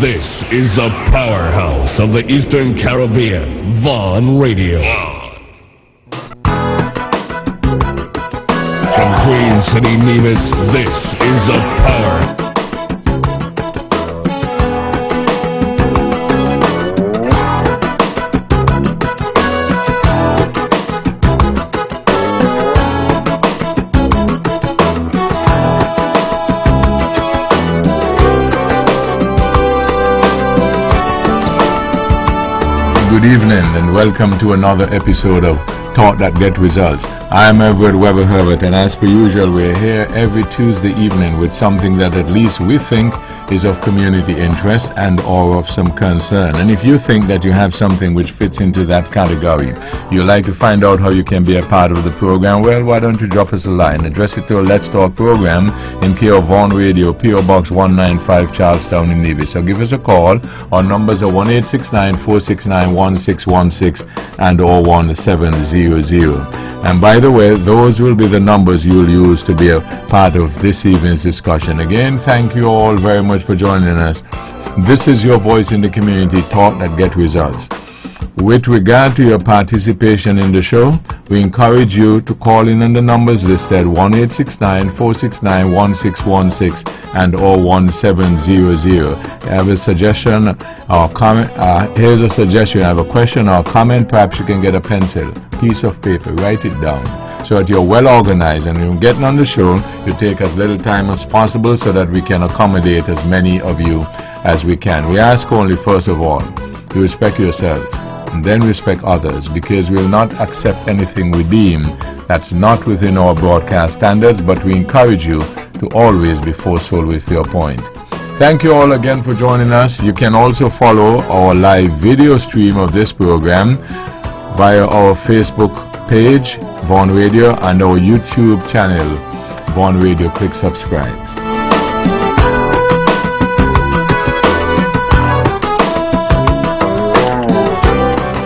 This is the powerhouse of the Eastern Caribbean, Vaughn Radio. From Queen City, Nevis, this is the power. Good evening and welcome to another episode of Talk That Get Results. I am Webbo Herbert, and as per usual we're here every Tuesday evening with something that at least we think is of community interest and or of some concern. And if you think that you have something which fits into that category, you'd like to find out how you can be a part of the program, well, why don't you drop us a line, address it to a Let's Talk program in care of Vaughn Radio, P.O. Box 195, Charlestown in Nevis. So give us a call. Our numbers are 1-869-469-1616 and 01700. And by the way, those will be the numbers you'll use to be a part of this evening's discussion. Again, thank you all very much for joining us. This is your voice in the community, Talk That Get Results. With regard to your participation in the show, we encourage you to call in on the numbers listed 1-869-469-1616 and 01700. I have a suggestion or comment. Here's a suggestion. I have a question or a comment. Perhaps you can get a pencil, piece of paper, write it down, so that you're well organized, and when you're getting on the show, you take as little time as possible so that we can accommodate as many of you as we can. We ask only, first of all, you respect yourselves and then respect others, because we will not accept anything we deem that's not within our broadcast standards, but we encourage you to always be forceful with your point. Thank you all again for joining us. You can also follow our live video stream of this program via our Facebook page, Vaughn Radio, and our YouTube channel, Vaughn Radio. Click subscribe.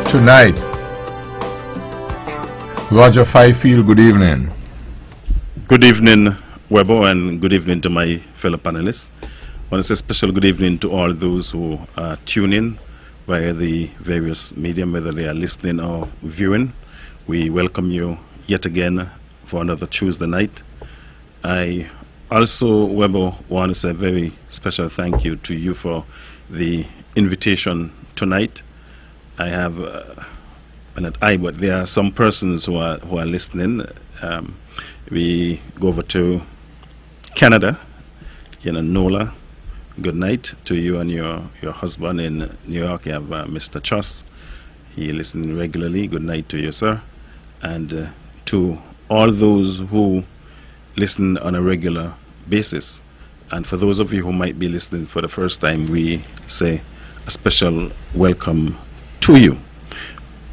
Tonight, Roger Fifield, good evening. Good evening, Webbo, and good evening to my fellow panelists. I want to say special good evening to all those who are tuning via the various medium, whether they are listening or viewing. We welcome you yet again for another Tuesday night. I also, Webbo, want to say a very special thank you to you for the invitation tonight. I have, but there are some persons who are listening. We go over to Canada, Nola. Good night to you and your husband in New York. You have Mr. Chuss. He listens regularly. Good night to you, sir. And to all those who listen on a regular basis. And for those of you who might be listening for the first time, we say a special welcome to you.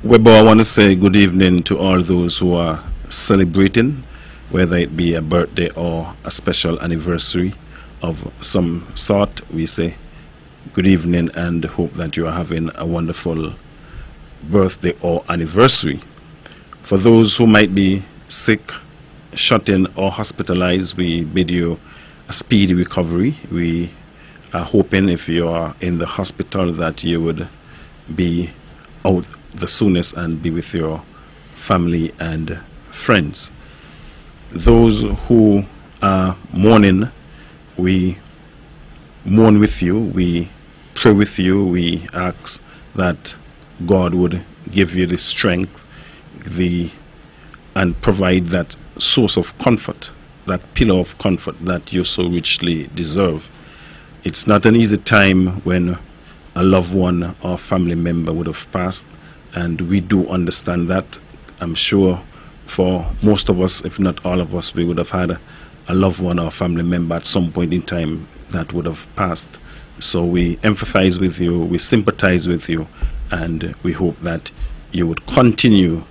Webbo, I want to say good evening to all those who are celebrating, whether it be a birthday or a special anniversary of some sort. We say good evening and hope that you are having a wonderful birthday or anniversary. For those who might be sick, shut in or hospitalized, we bid you a speedy recovery. We are hoping, if you are in the hospital, that you would be out the soonest and be with your family and friends. Those who are mourning, we mourn with you, we pray with you, we ask that God would give you the strength and provide that source of comfort, that pillar of comfort that you so richly deserve. It's not an easy time when a loved one or family member would have passed, and we do understand that. I'm sure for most of us, if not all of us, we would have had a loved one or family member at some point in time that would have passed. So we empathize with you, we sympathize with you, and we hope that you would continue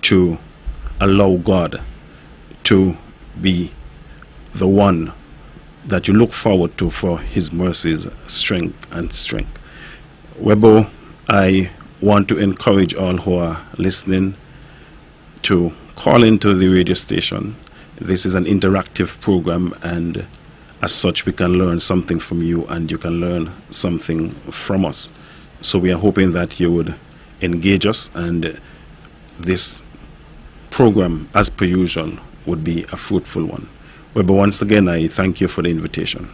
to allow God to be the one that you look forward to for his mercies, strength. Webbo, I want to encourage all who are listening to call into the radio station. This is an interactive program, and as such, we can learn something from you and you can learn something from us. So we are hoping that you would engage us, and this program, as per usual, would be a fruitful one. But once again, I thank you for the invitation.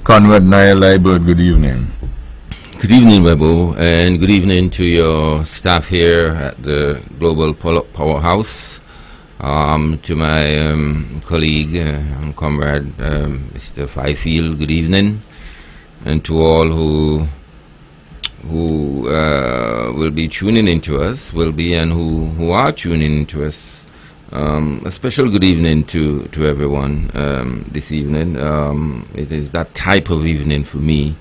Conrad Niall Liebert, good evening. Good evening, Webbo, and good evening to your staff here at the Global Powerhouse. To my colleague and comrade, Mr. Fifield, good evening, and to all who will be tuning into us, and who are tuning into us. A special good evening to everyone this evening. It is that type of evening for me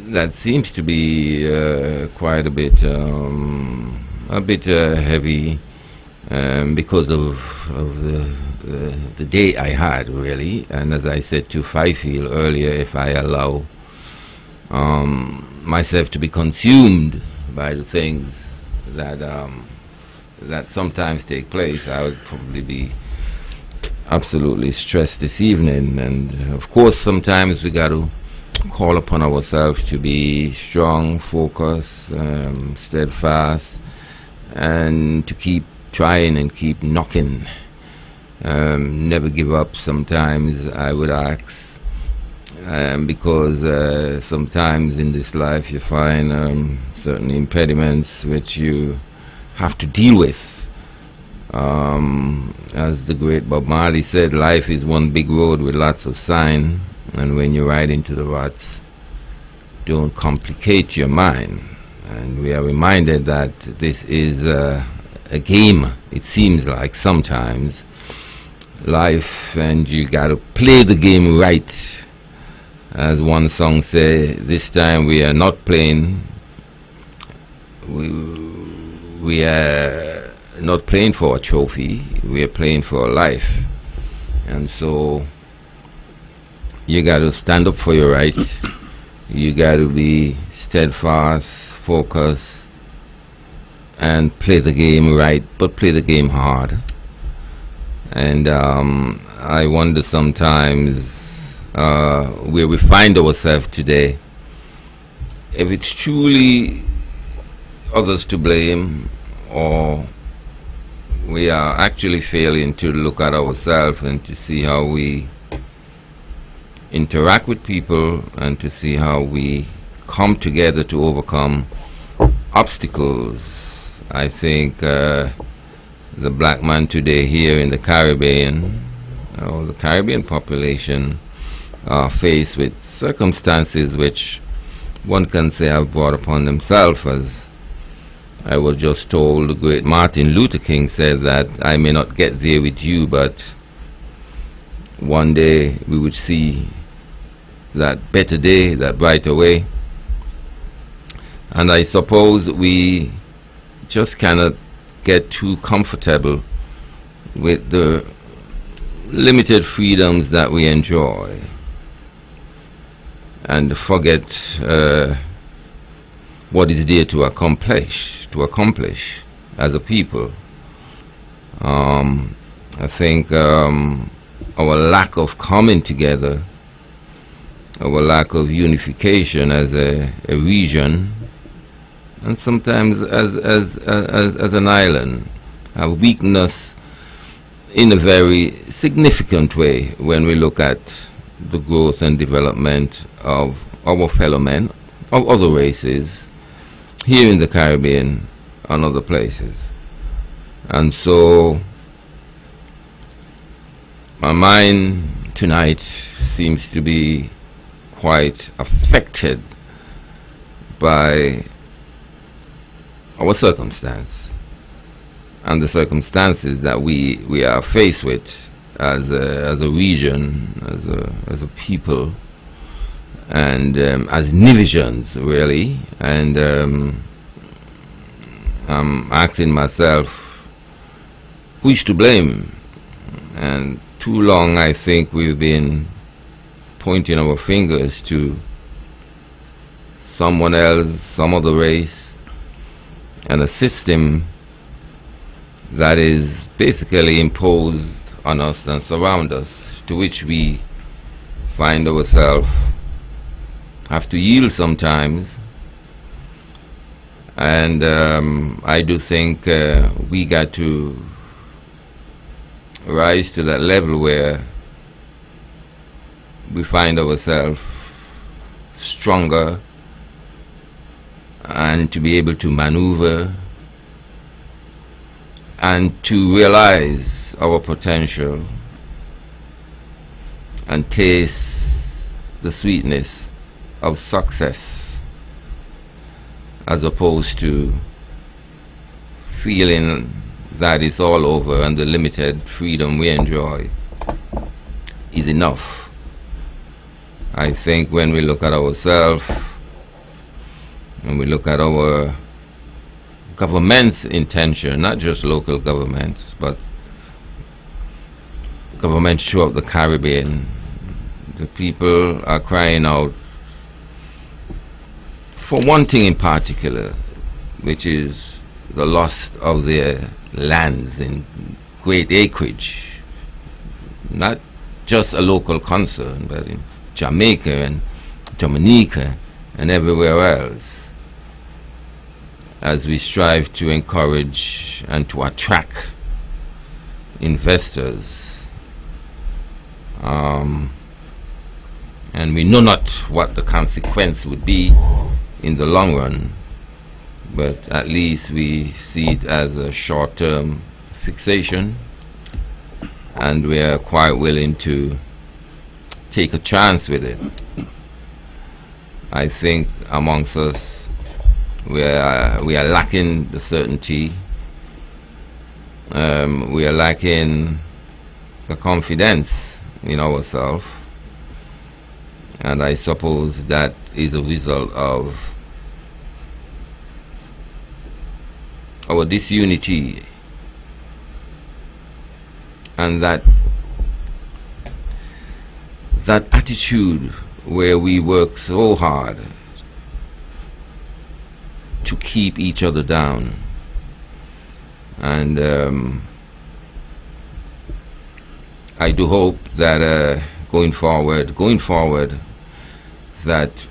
that seems to be quite a bit heavy because of the day I had, really. And as I said to Fifield earlier, if I allow myself to be consumed by the things that sometimes take place, I would probably be absolutely stressed this evening. And of course, sometimes we got to call upon ourselves to be strong, focused, steadfast, and to keep trying and keep knocking. Never give up, sometimes I would ask, because sometimes in this life you find certain impediments which you have to deal with. As the great Bob Marley said, life is one big road with lots of sign, and when you ride into the ruts, don't complicate your mind. And we are reminded that this is a game, it seems like sometimes, life, and you got to play the game right. As one song says, this time we are not playing, we are not playing for a trophy, we are playing for a life. And so you got to stand up for your right, you got to be steadfast, focused, and play the game right, but play the game hard. And I wonder sometimes where we find ourselves today, if it's truly others to blame, or we are actually failing to look at ourselves and to see how we interact with people and to see how we come together to overcome obstacles. I think the black man today here in the Caribbean, or the Caribbean population, are faced with circumstances which one can say have brought upon themselves. As I was just told, the great Martin Luther King said that I may not get there with you, but one day we would see that better day, that brighter way. And I suppose we just cannot get too comfortable with the limited freedoms that we enjoy and forget what is there to accomplish as a people. I think our lack of coming together, our lack of unification as a region, and sometimes as an island, have weakened us in a very significant way when we look at the growth and development of our fellow men of other races here in the Caribbean and other places. And so my mind tonight seems to be quite affected by our circumstance and the circumstances that we are faced with as a region, as a people, and as divisions, really. And I'm asking myself, who is to blame? And too long, I think we've been pointing our fingers to someone else, some other race, and a system that is basically imposed on us and surround us, to which we find ourselves have to yield sometimes. And I do think we got to rise to that level where we find ourselves stronger and to be able to maneuver and to realize our potential and taste the sweetness of success, as opposed to feeling that it's all over and the limited freedom we enjoy is enough. I think when we look at ourselves, when we look at our government's intention, not just local governments, but governments throughout the Caribbean, the people are crying out for one thing in particular, which is the loss of their lands in great acreage. Not just a local concern, but in Jamaica and Dominica and everywhere else, as we strive to encourage and to attract investors. And we know not what the consequence would be in the long run, but at least we see it as a short-term fixation, and we are quite willing to take a chance with it. I think amongst us we are lacking the certainty, we are lacking the confidence in ourselves, and I suppose that is a result of our disunity, and that attitude where we work so hard to keep each other down. And I do hope that going forward, that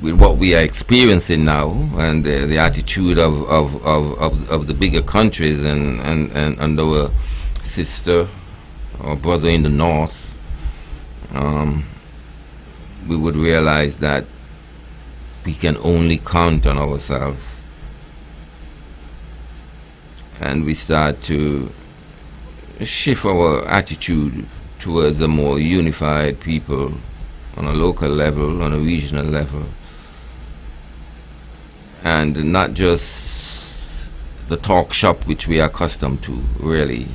with what we are experiencing now and the attitude of the bigger countries and our sister or brother in the north, we would realize that we can only count on ourselves, and we start to shift our attitude towards a more unified people on a local level, on a regional level, and not just the talk shop which we are accustomed to, really,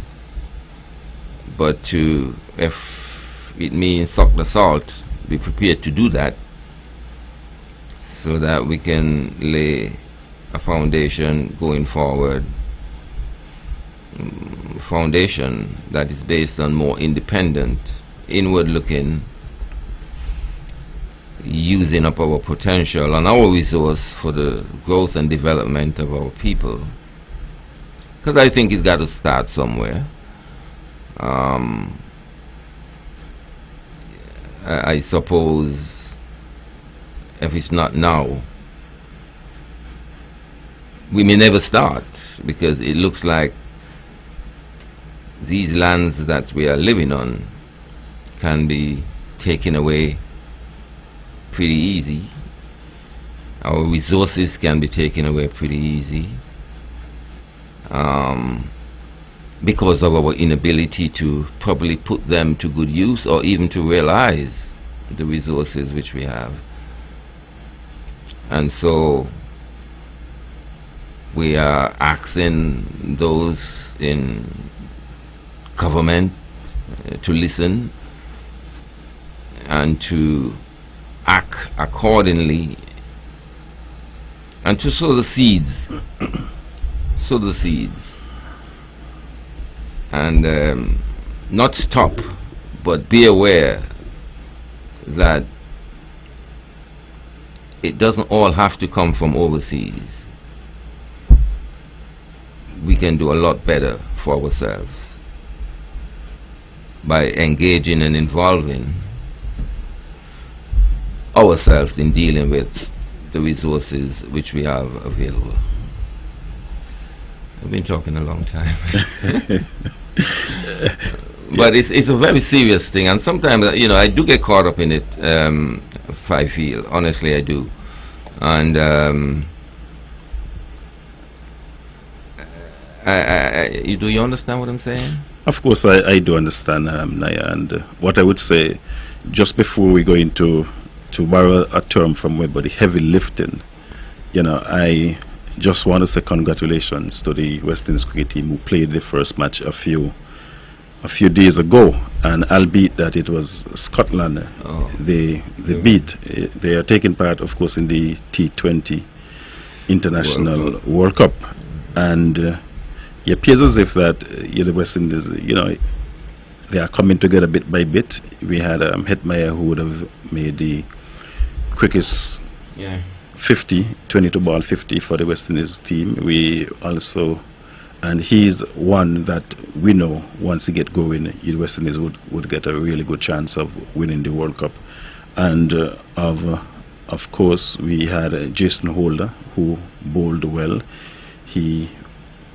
but to, if it means suck the salt, be prepared to do that, so that we can lay a foundation going forward, foundation that is based on more independent, inward-looking, using up our potential and our resource for the growth and development of our people. Because I think it's got to start somewhere. I suppose if it's not now, we may never start, because it looks like these lands that we are living on can be taken away pretty easy. Our resources can be taken away pretty easy, because of our inability to probably put them to good use, or even to realize the resources which we have. And so we are asking those in government to listen and to act accordingly, and to sow the seeds, and not stop, but be aware that it doesn't all have to come from overseas. We can do a lot better for ourselves. by engaging and involving ourselves in dealing with the resources which we have available. I've been talking a long time. But it's a very serious thing, and sometimes, I do get caught up in it, if I feel. Honestly, I do. And do you understand what I'm saying? Of course, I do understand, Naya. And what I would say, just before we go into, to borrow a term from Webbo, the heavy lifting, I just want to say congratulations to the West Indies cricket team who played the first match a few days ago, and albeit that it was Scotland, they beat. They are taking part, of course, in the T20 International World Cup, and it appears as if that the West Indies, they are coming together bit by bit. We had Hetmeyer, who would have made the quickest 50, 22 ball 50 for the West Indies team. We also, and he's one that we know once he get going, the West Indies would get a really good chance of winning the World Cup. And of course, we had Jason Holder, who bowled well. He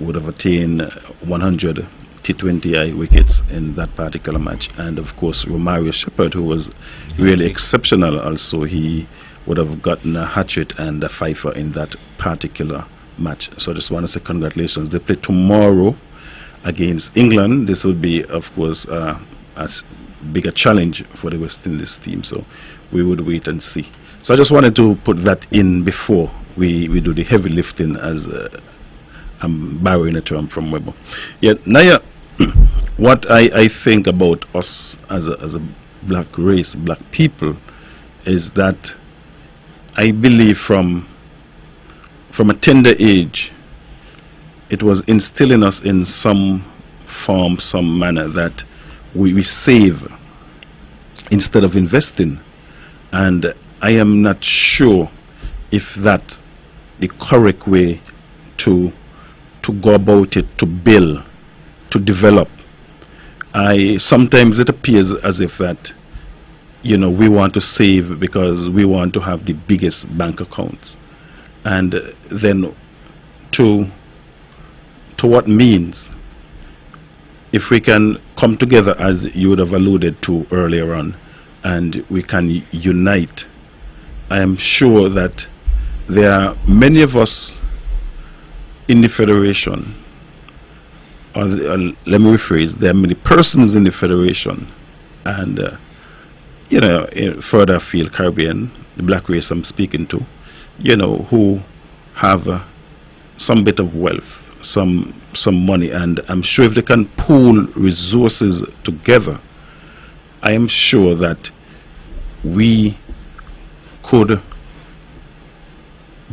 would have attained 100 T20I wickets in that particular match. And of course, Romario Shepherd, who was really exceptional also. He would have gotten a hat-trick and a fifer in that particular match. So I just want to say congratulations. They play tomorrow against England. This would be, of course, a bigger challenge for the West Indies team. So we would wait and see. So I just wanted to put that in before we do the heavy lifting, as I'm borrowing a term from Webbo. Yeah, Naya, what I think about us as a black race, black people, is that I believe from a tender age, it was instilling us in some form, some manner, that we save instead of investing. And I am not sure if that's the correct way to go about it, to build, to develop. Sometimes it appears as if that, we want to save because we want to have the biggest bank accounts. And then to what means, if we can come together, as you would have alluded to earlier on, and we can unite, I am sure that there are many of us in the Federation, or let me rephrase, there are many persons in the Federation, and further afield, Caribbean, the black race I'm speaking to, who have some bit of wealth, some money, and I'm sure if they can pool resources together, I am sure that we could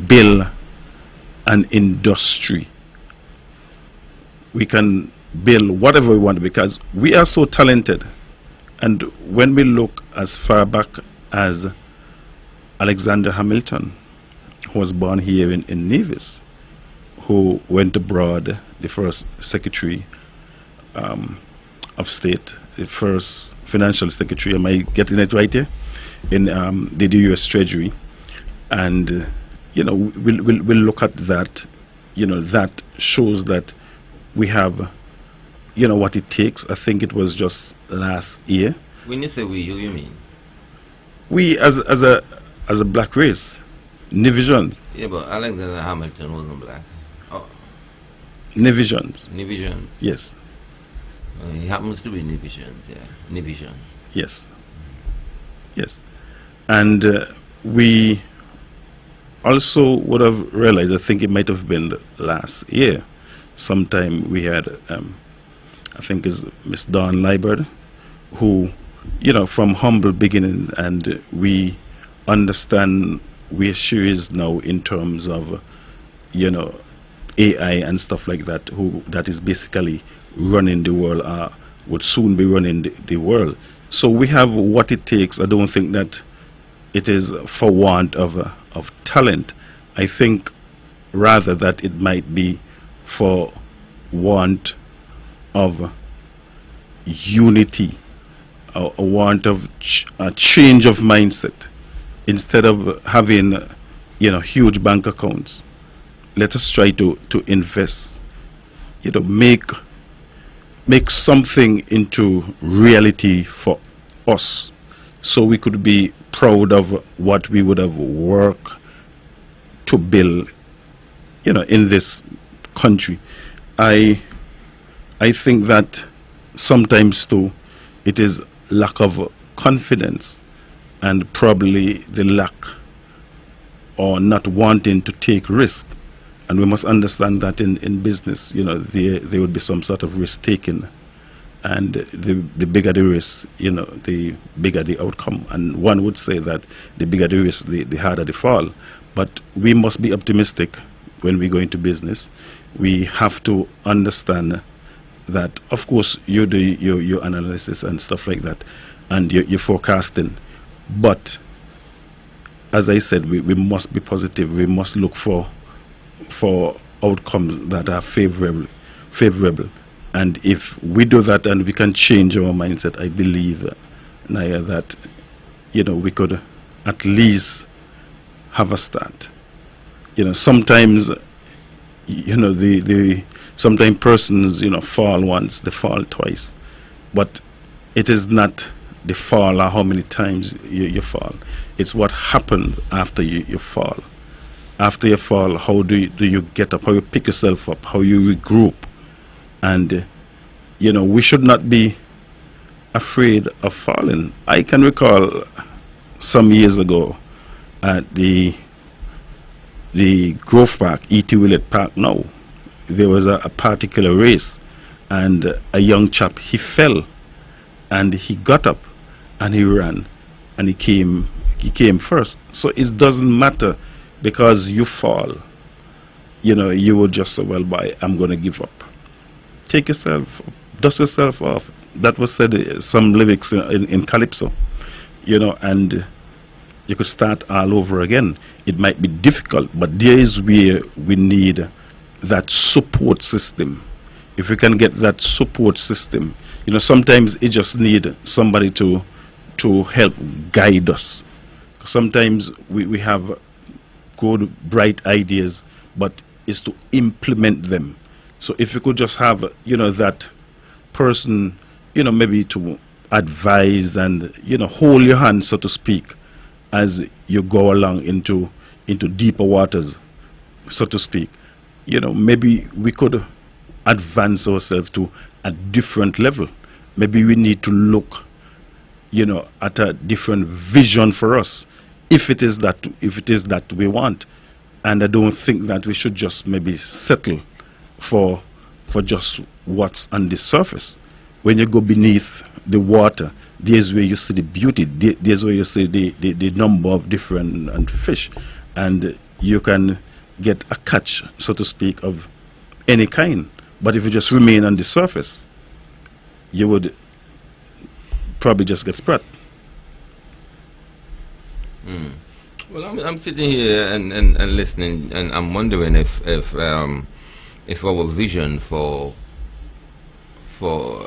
build an industry. We can build whatever we want, because we are so talented. And when we look as far back as Alexander Hamilton, who was born here in Nevis, who went abroad, the first Secretary of State, the first Financial Secretary, am I getting it right here? In the U.S. Treasury. And, we'll look at that. That shows that we have, what it takes. I think it was just last year. When you say we, who you mean? We as a black race, Nevisians. Yeah, but Alexander Hamilton wasn't black. Oh. Nevisians. Nevisians. Yes. He happens to be Nevisians, yeah. Nevisian. Yes. Yes. And we also would have realized, I think it might have been last year, sometime we had, I think it's Miss Dawn Liebert, who, from humble beginning, and we understand where she is now in terms of, AI and stuff like that, that is basically running the world, would soon be running the world. So we have what it takes. I don't think that it is for want of talent. I think rather that it might be for want of unity a want of a change of mindset. Instead of having, huge bank accounts, let us try to invest. Make something into reality for us, so we could be proud of what we would have worked to build, in this country. I think that sometimes too, it is lack of confidence and probably the lack or not wanting to take risk. And we must understand that in business, there would be some sort of risk taking. And the bigger the risk, the bigger the outcome. And one would say that the bigger the risk, the harder the fall. But we must be optimistic when we go into business. We have to understand that, of course, you do your analysis and stuff like that, and your forecasting. But as I said, we must be positive. We must look for outcomes that are favorable. And if we do that and we can change our mindset, I believe, Naya, that we could at least have a start. Sometimes sometimes persons fall once, they fall twice, but it is not the fall or how many times you fall. It's what happened after you fall. After you fall, how do you get up? How you pick yourself up? How you regroup? And we should not be afraid of falling. I can recall some years ago at the Grove Park, E.T. Willett Park now, there was a particular race, and a young chap, he fell, and he got up, and he ran, and he came first. So it doesn't matter, because you fall, you would just say, well, bye, I'm going to give up. Take yourself, dust yourself off. That was said, some lyrics in Calypso, and you could start all over again. It might be difficult, but there is where we need that support system. If we can get that support system, sometimes it just need somebody to help guide us. Sometimes we have good, bright ideas, but it's to implement them. So if you could just have, that person, maybe to advise and, hold your hand, so to speak, as you go along into deeper waters, so to speak. Maybe we could advance ourselves to a different level. Maybe we need to look, at a different vision for us, if it is that we want. And I don't think that we should just maybe settle for just what's on the surface. When you go beneath the water, there's where you see the beauty. There's where you see the number of different fish, and you can get a catch, so to speak, of any kind. But if you just remain on the surface, you would probably just get spread. Well, I'm sitting here and listening, and I'm wondering if our vision for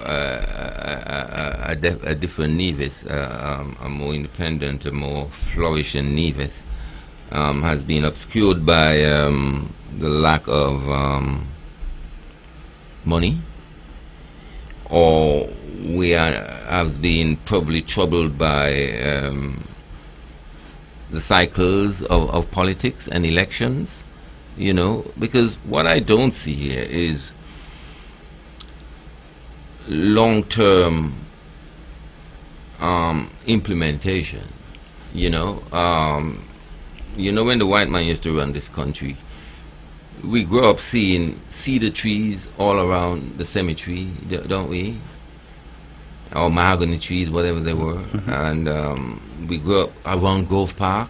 a different Nevis, a more independent, a more flourishing Nevis, has been obscured by the lack of money, or we have been probably troubled by the cycles of politics and elections, because what I don't see here is long-term implementation. When the white man used to run this country, we grew up seeing cedar trees all around the cemetery, don't we? Or mahogany trees, whatever they were. Mm-hmm. And we grew up around Grove Park.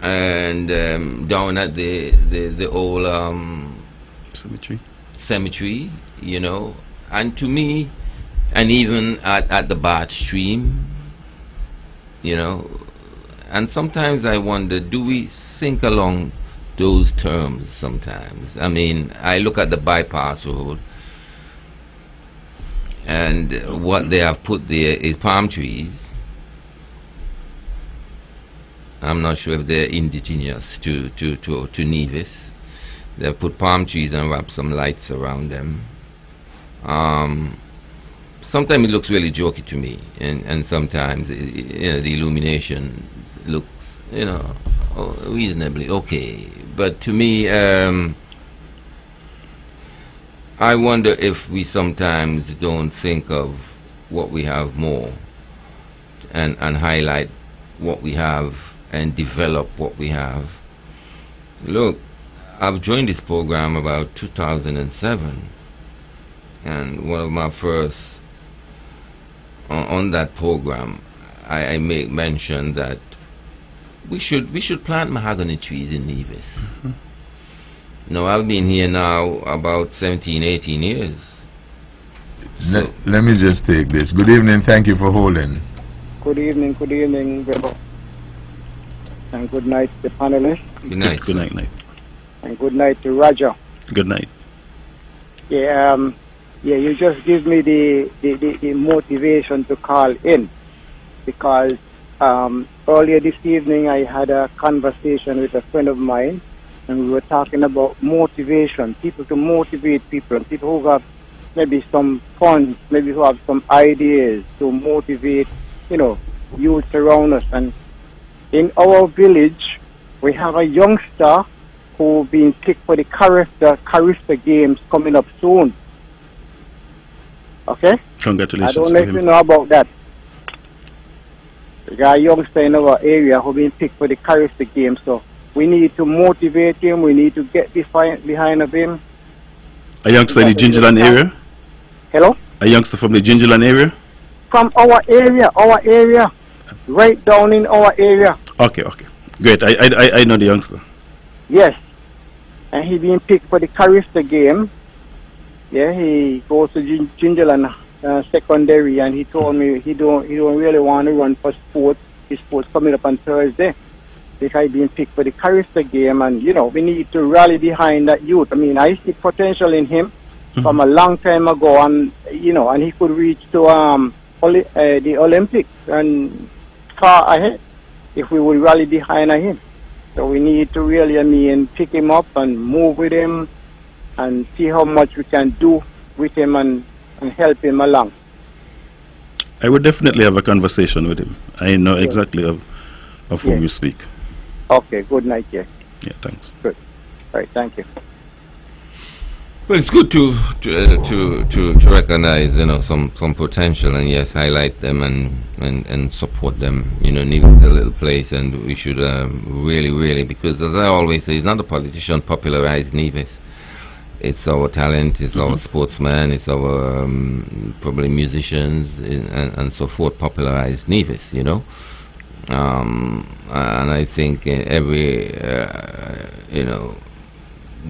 And down at the old cemetery, and to me, and even at the Bath Stream, and sometimes I wonder, do we think along those terms sometimes? I mean, I look at the bypass road. And what they have put there is palm trees. I'm not sure if they're indigenous to Nevis. They've put palm trees and wrapped some lights around them. Sometimes it looks really jokey to me, and sometimes the illumination looks reasonably okay. But to me, I wonder if we sometimes don't think of what we have more and highlight what we have and develop what we have. Look, I've joined this program about 2007, and one of my first on that program, I make mention that we should plant mahogany trees in Nevis. Mm-hmm. Now, I've been here now about 17, 18 years. Let me just take this. Good evening, thank you for holding. Good evening, Webbo. And good night to the panelists. Good night. Good night. And good night to Roger. Good night. Yeah, you just give me the motivation to call in, because earlier this evening I had a conversation with a friend of mine, and we were talking about motivation, people to motivate people, and people who have maybe some funds, maybe who have some ideas to motivate, youth around us. And in our village, we have a youngster who being picked for the Charista Games coming up soon. Okay? Congratulations. I don't to know if him. you know about that. We got a youngster in our area who being picked for the Charista Games, so we need to motivate him. We need to get behind of him. A youngster in the Gingerland area? Hello? A youngster from the Gingerland area? From our area. Right down in our area. Okay. Great. I know the youngster. Yes. And he being picked for the Charista game. Yeah, he goes to Gingerland secondary, and he told me he don't really want to run for sports. His sports coming up on Thursday. Because being picked for the Charista game, and we need to rally behind that youth. I mean, I see potential in him from a long time ago, and and he could reach to the Olympics and far ahead if we would rally behind him. So we need to really, pick him up and move with him and see how much we can do with him and help him along. I would definitely have a conversation with him. I know exactly of whom you speak. Okay, good night, yeah. Yeah, thanks. Good. All right, thank you. Well, it's good to recognize some potential, and yes, highlight them and support them. Nevis is a little place, and we should really, because as I always say, it's not the politician popularized Nevis. It's our talent, it's our sportsmen, it's our probably musicians and so forth popularized Nevis. And I think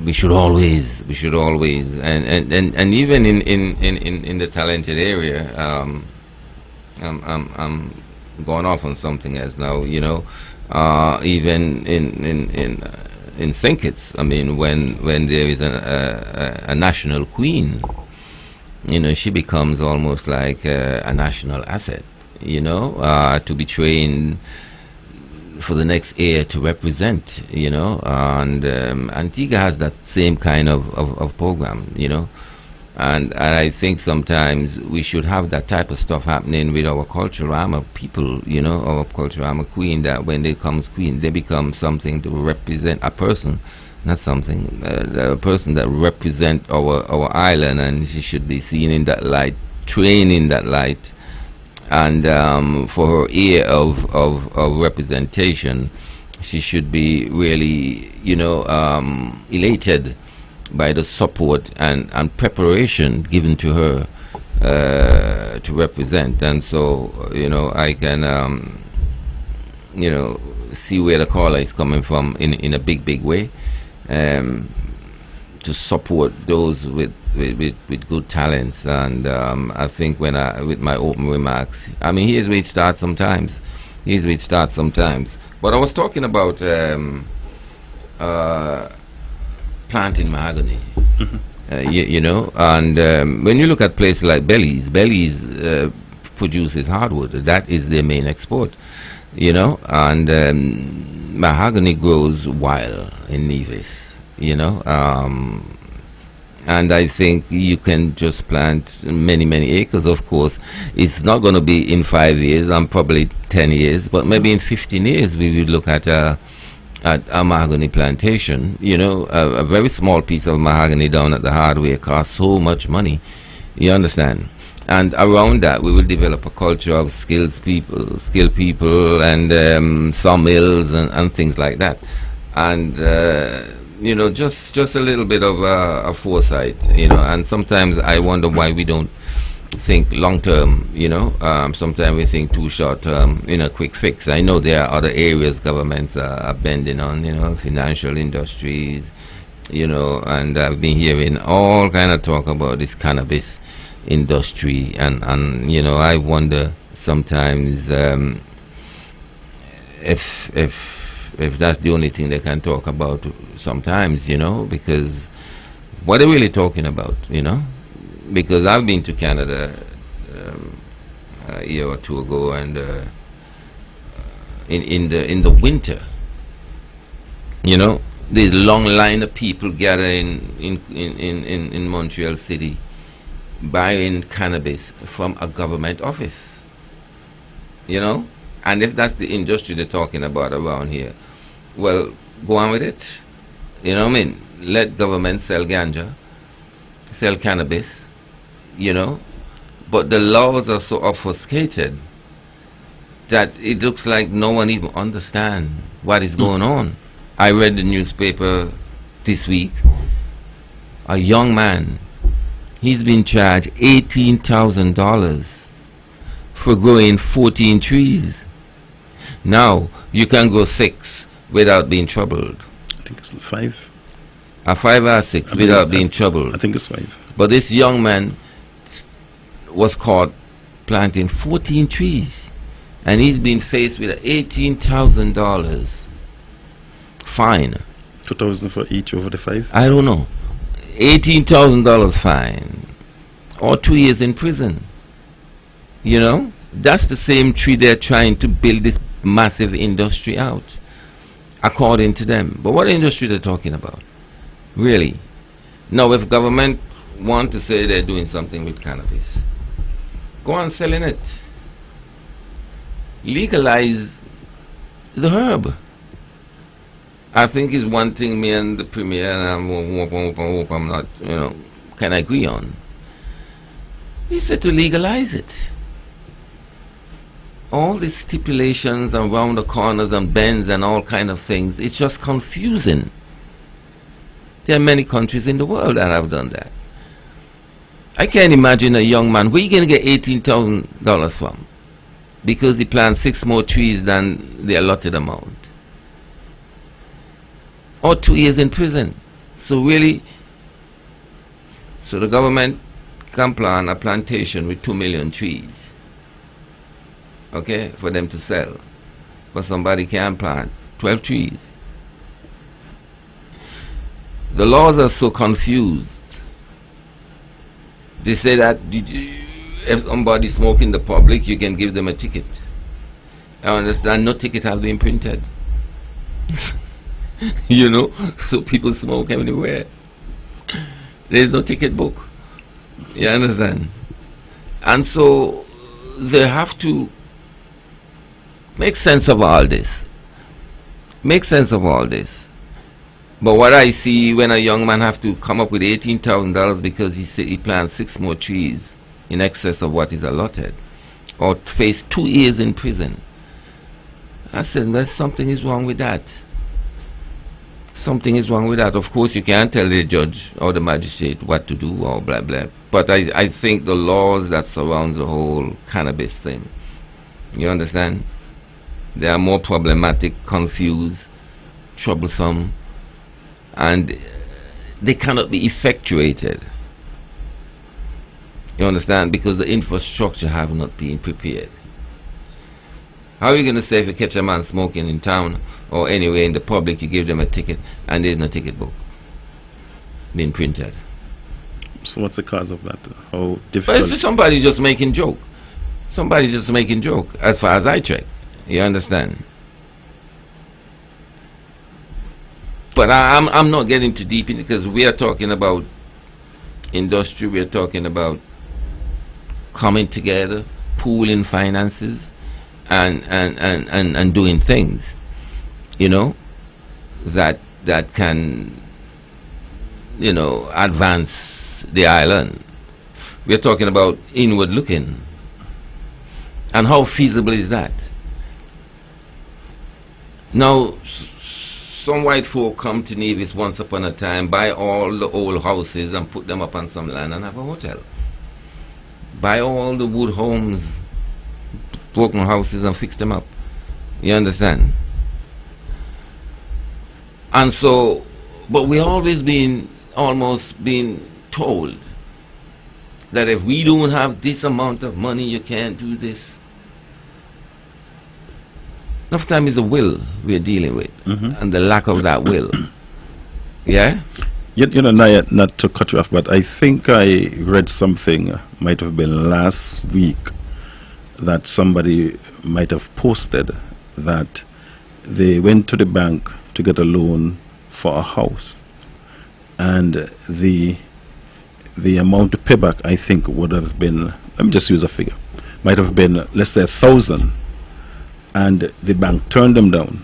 we should always and even in the talented area, I'm going off on something else now, even in St. I mean, when there is a national queen, she becomes almost like a national asset, to be trained for the next heir to represent, and Antigua has that same kind of program, and I think sometimes we should have that type of stuff happening with our Culturama people, our Culturama queen, that when they become queen, they become something to represent a person, not something, a person that represent our island, and she should be seen in that light, trained in that light. And for her ear of representation, she should be really, elated by the support and preparation given to her to represent. And so, I can, see where the caller is coming from in a big way, to support those with good talents. And I think with my open remarks, here's where it starts sometimes. But I was talking about planting mahogany. you know, and when you look at places like Belize produces hardwood. That is their main export, you know, and mahogany grows wild in Nevis, you know, and I think you can just plant many acres. Of course, it's not going to be in 5 years and probably 10 years, but maybe in 15 years we would look at a mahogany plantation. You know, a very small piece of mahogany down at the hardware costs so much money, you understand? And around that we will develop a culture of skilled people and sawmills and things like that. And you know, just a little bit of a foresight, you know. And sometimes I wonder why we don't think long term, you know. Sometimes we think too short term, you know, quick fix. I know there are other areas governments are bending on, you know, financial industries, you know, and I've been hearing all kind of talk about this cannabis industry, and you know, I wonder sometimes if that's the only thing they can talk about sometimes, you know, because what are they really talking about, you know? Because I've been to Canada a year or two ago, and in the winter, you know, there's a long line of people gathering in Montreal City buying cannabis from a government office, you know. And if that's the industry they're talking about around here, well, go on with it. You know what I mean? Let government sell ganja, sell cannabis, you know. But the laws are so obfuscated that it looks like no one even understands what is going on. I read the newspaper this week. A young man, he's been charged $18,000 for growing 14 trees. Now, you can grow 6 without being troubled. I think it's 5. A 5 or 6 without being troubled. I think it's 5. But this young man was caught planting 14 trees, and he's been faced with an $18,000 fine. 2,000 for each over the 5? I don't know. $18,000 fine or 2 years in prison. You know, that's the same tree they're trying to build this massive industry out, according to them. But what industry they're talking about, really? Now, if government want to say they're doing something with cannabis, go on selling it. Legalize the herb. I think is one thing me and the Premier, and I hope I'm not, you know, can agree on. He said to legalize it. All these stipulations and round the corners and bends and all kind of things, it's just confusing. There are many countries in the world that have done that. I can't imagine a young man, where you going to get $18,000 from? Because he planted 6 more trees than the allotted amount. Or 2 years in prison. So really, so the government can plan a plantation with 2 million trees, okay, for them to sell. But somebody can plant 12 trees. The laws are so confused. They say that if somebody smoke in the public, you can give them a ticket. I understand no ticket has been printed. You know, so people smoke everywhere. There's no ticket book. You understand? And so they have to make sense of all this. Make sense of all this. But what I see when a young man have to come up with $18,000 because he plants 6 more trees in excess of what is allotted, or face 2 years in prison, I said, well, something is wrong with that. Something is wrong with that. Of course, you can't tell the judge or the magistrate what to do or blah, blah. But I think the laws that surround the whole cannabis thing, you understand? They are more problematic, confused, troublesome, and they cannot be effectuated. You understand? Because the infrastructure have not been prepared. How are you going to say if you catch a man smoking in town or anywhere in the public, you give them a ticket and there's no ticket book being printed? So what's the cause of that? How But difficult? it's somebody just making joke. Somebody just making joke, as far as I check. You understand? But I'm not getting too deep in it because we are talking about industry. We are talking about coming together, pooling finances, and doing things, you know, that can, you know, advance the island. We're talking about inward looking. And how feasible is that? Now, some white folk come to Nevis once upon a time, buy all the old houses and put them up on some land and have a hotel. Buy all the wood homes, broken houses and fix them up. You understand? And so, but we always almost been told that if we don't have this amount of money, you can't do this. Enough time is the will we're dealing with, and the lack of that will. Yeah? You know, Naya, not to cut you off, but I think I read something, might have been last week, that somebody might have posted that they went to the bank to get a loan for a house, and the amount to pay back, I think, would have been, let me just use a figure, might have been, let's say, 1,000, and the bank turned them down,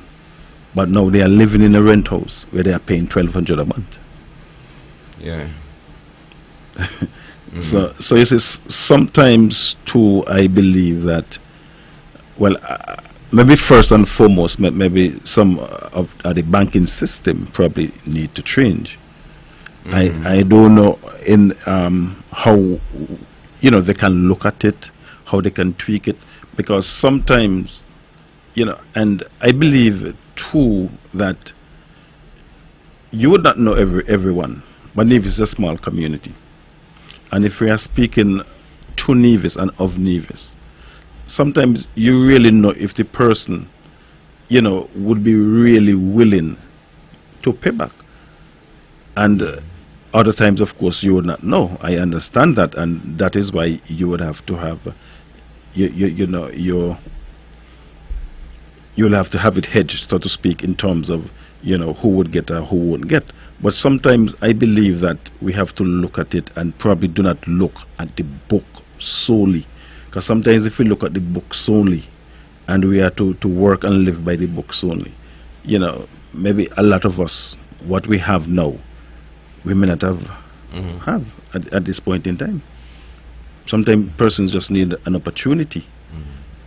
but now they are living in a rent house where they are paying 1,200 a month. Yeah. So you see, sometimes too, I believe that, well, maybe first and foremost, maybe some of the banking system probably need to change. I don't know in how, you know, they can look at it, how they can tweak it, because sometimes, you know, and I believe too that you would not know everyone, but Nevis is a small community. And if we are speaking to Nevis and of Nevis, sometimes you really know if the person, you know, would be really willing to pay back. And other times, of course, you would not know. I understand that, and that is why you would have to have, you'll have to have it hedged, so to speak, in terms of, you know, who would get or who wouldn't get. But sometimes I believe that we have to look at it and probably do not look at the book solely. Because sometimes if we look at the book solely and we are to work and live by the book solely, you know, maybe a lot of us, what we have now, we may not have at this point in time. Sometimes persons just need an opportunity.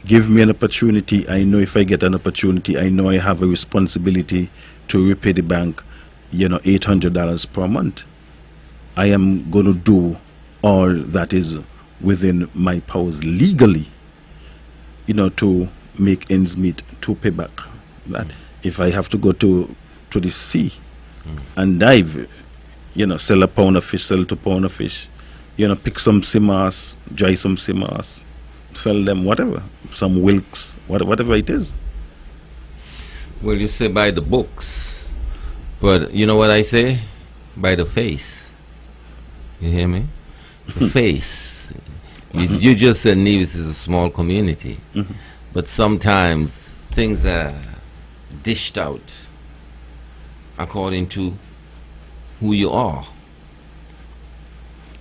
Give me an opportunity. I know if I get an opportunity, I know I have a responsibility to repay the bank, you know, $800 per month. I am going to do all that is within my powers legally, you know, to make ends meet, to pay back that. If I have to go to the sea and dive, you know, sell a pound of fish, sell 2 pounds of fish, you know, pick some simas, dry some simas, sell them, whatever, some wilks, whatever it is. Well, you say by the books, but you know what I say? By the face. You hear me? The face. You just said Nevis is a small community, but sometimes things are dished out according to who you are.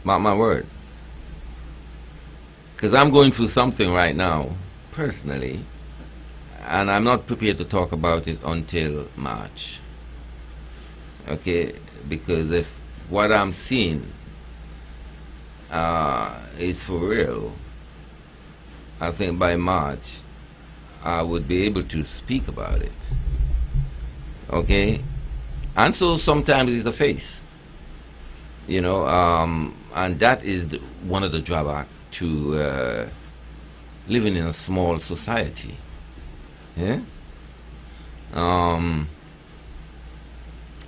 Mark my word. Because I'm going through something right now, personally, and I'm not prepared to talk about it until March. Okay? Because if what I'm seeing is for real, I think by March I would be able to speak about it. Okay? And so sometimes it's the face. You know, and that is one of the drawbacks to living in a small society. Yeah?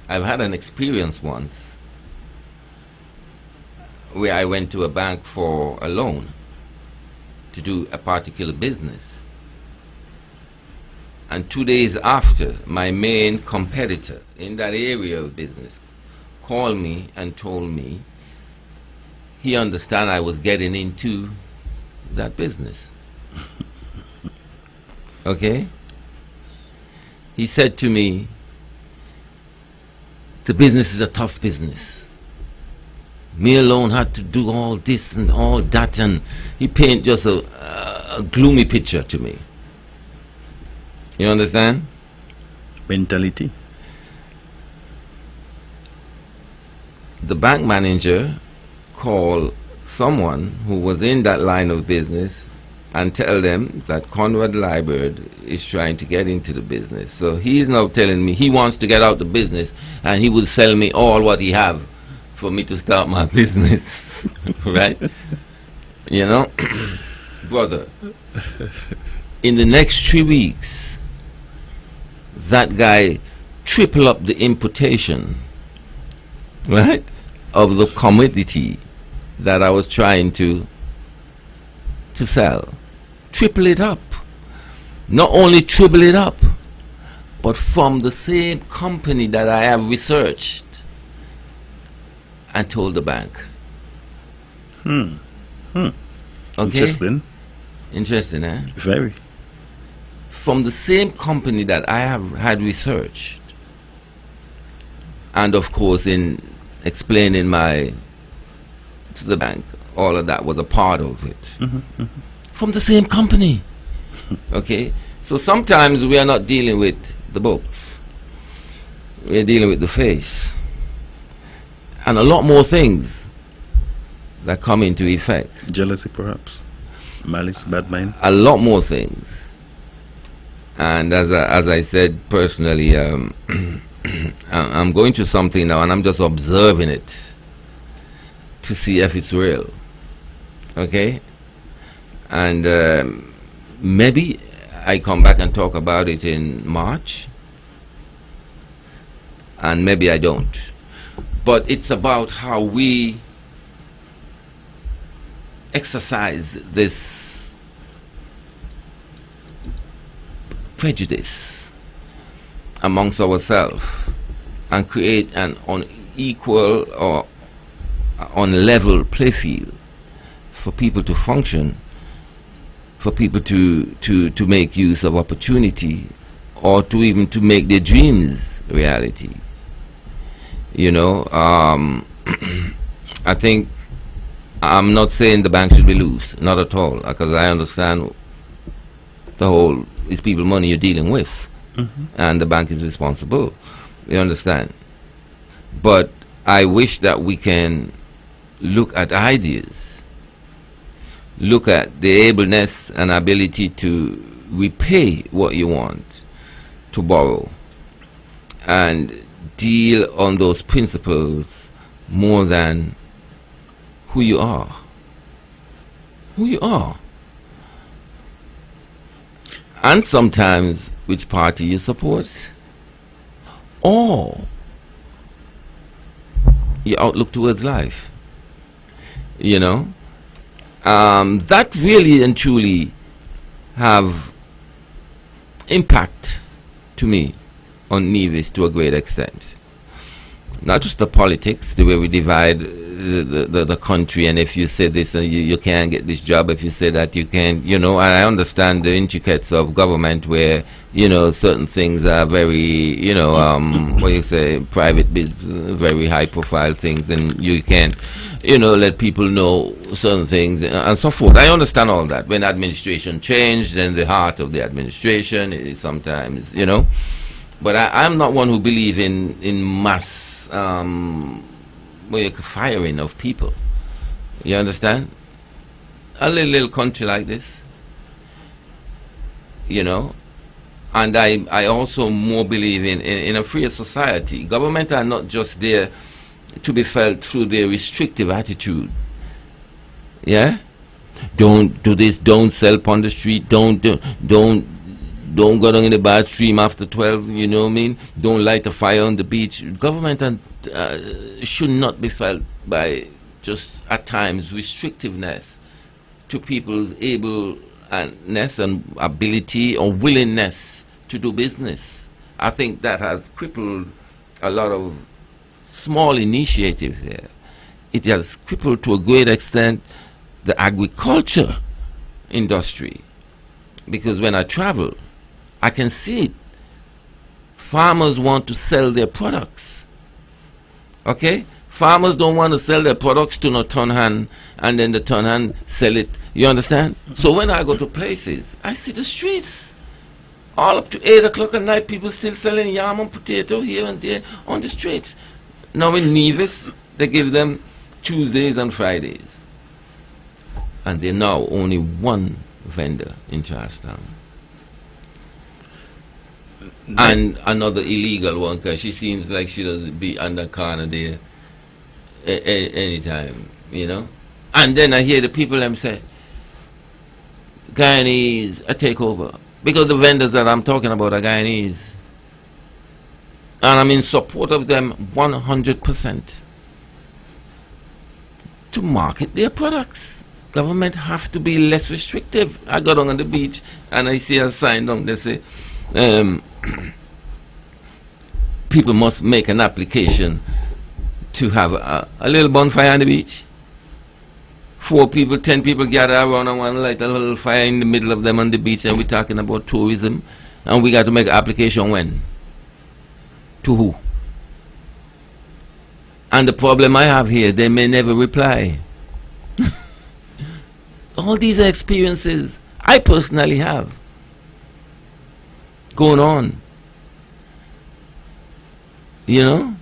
I've had an experience once where I went to a bank for a loan to do a particular business. And 2 days after, my main competitor in that area of business called me and told me he understand I was getting into that business. Okay? He said to me, the business is a tough business. Me alone had to do all this and all that, and he paint just a gloomy picture to me. You understand? Mentality. The bank manager called someone who was in that line of business and tell them that Conrad Liebert is trying to get into the business. So he's now telling me he wants to get out the business and he will sell me all what he have for me to start my business. Right? You know? Brother, in the next 3 weeks, that guy triple up the importation, right, of the commodity that I was trying to sell. Triple it up. Not only triple it up, but from the same company that I have researched and told the bank. Okay? Interesting. Interesting, eh? Very. From the same company that I have had researched, and of course in explaining to the bank, all of that was a part of it. From the same company. Okay? So sometimes we are not dealing with the books. We are dealing with the face. And a lot more things that come into effect. Jealousy, perhaps. Malice, bad mind. A lot more things. And as I said personally, I'm going through something now and I'm just observing it to see if it's real. Okay? And maybe I come back and talk about it in March, and maybe I don't. But it's about how we exercise this prejudice amongst ourselves and create an unequal or unlevel playfield for people to function, for people to make use of opportunity, or to even to make their dreams reality. You know, I think I'm not saying the bank should be loose, not at all, because I understand the whole is people money you're dealing with, and the bank is responsible. You understand? But I wish that we can look at ideas, look at the ableness and ability to repay what you want to borrow, and deal on those principles more than who you are. Who you are. And sometimes which party you support, or your outlook towards life. You know, that really and truly have impact to me on Nevis to a great extent. Not just the politics, the way we divide the country, and if you say this, you can't get this job, if you say that, you can't, you know, and I understand the intricacies of government where, you know, certain things are very, you know, what you say, private business, very high profile things, and you can't, you know, let people know certain things and so forth. I understand all that. When administration changed, then the heart of the administration is sometimes, you know, but I'm not one who believe in mass firing of people. You understand? A little country like this, you know, and I also more believe in a freer society. Government are not just there to be felt through their restrictive attitude. Yeah? Don't do this, don't sell on the street, don't go down in the bad stream after 12, you know what I mean? Don't light a fire on the beach. Government should not be felt by just at times restrictiveness to people's ableness and ability or willingness to do business. I think that has crippled a lot of small initiatives there. it has crippled to a great extent the agriculture industry. Because when I travel, I can see it. Farmers want to sell their products. Okay? Farmers don't want to sell their products to no ton hand and then the ton hand sell it. You understand? So when I go to places, I see the streets. All up to 8 o'clock at night, people still selling yam and potato here and there on the streets. Now in Nevis, they give them Tuesdays and Fridays. And they're now only one vendor in Charlestown. And another illegal one, because she seems like she doesn't be under corner there anytime, you know. And then I hear the people them say, Guyanese, a takeover. Because the vendors that I'm talking about are Guyanese. And I'm in support of them 100%. To market their products. Government have to be less restrictive. I got on the beach and I see a sign down there say, people must make an application to have a little bonfire on the beach. 4 people, 10 people gather around and want to light a little fire in the middle of them on the beach, and we're talking about tourism, and we got to make an application when? To who? And the problem I have here, they may never reply. All these are experiences I personally have going on. You know?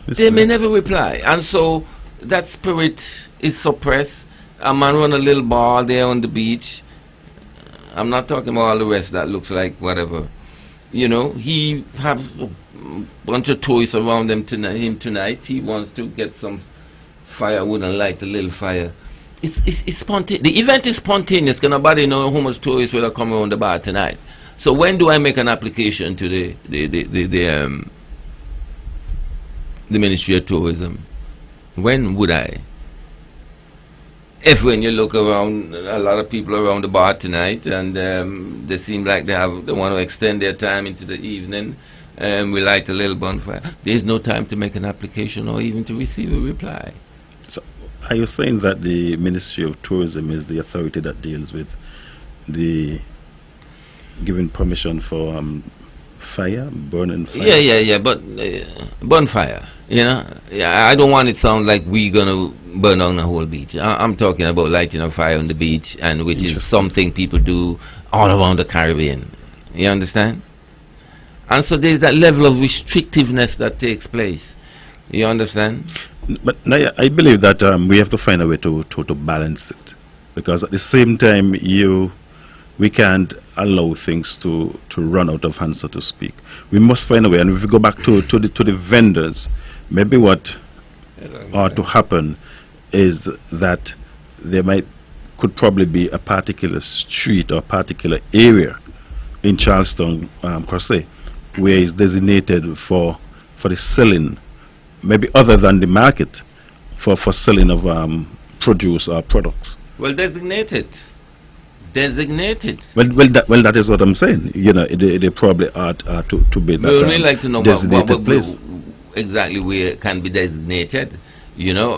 They may never reply. And so that spirit is suppressed. A man run a little bar there on the beach. I'm not talking about all the rest that looks like whatever. You know, he have a bunch of toys around him tonight. He wants to get some firewood and light a little fire. It's spontaneous. The event is spontaneous because nobody know how much tourists will come around the bar tonight. So when do I make an application to the Ministry of Tourism? When would I? If when you look around, a lot of people around the bar tonight, and they seem like they want to extend their time into the evening, we light a little bonfire. There's no time to make an application or even to receive a reply. So, are you saying that the Ministry of Tourism is the authority that deals with the giving permission for burning fire? Yeah, but bonfire, you know? Yeah, I don't want it to sound like we're going to burn down the whole beach. I'm talking about lighting a fire on the beach, and which is something people do all around the Caribbean. You understand? And so there's that level of restrictiveness that takes place. You understand? But Naya, I believe that we have to find a way to balance it, because at the same time we can't allow things to run out of hand, so to speak. We must find a way, and if we go back to the vendors, maybe what ought to happen is that there could probably be a particular street or particular area in Charlestown per se, where it's designated for the selling, maybe other than the market, for selling of produce or products. Well, designated. Well, that is what I'm saying. You know, they probably are to be that we would really like to know designated place. Exactly where it can be designated. You know,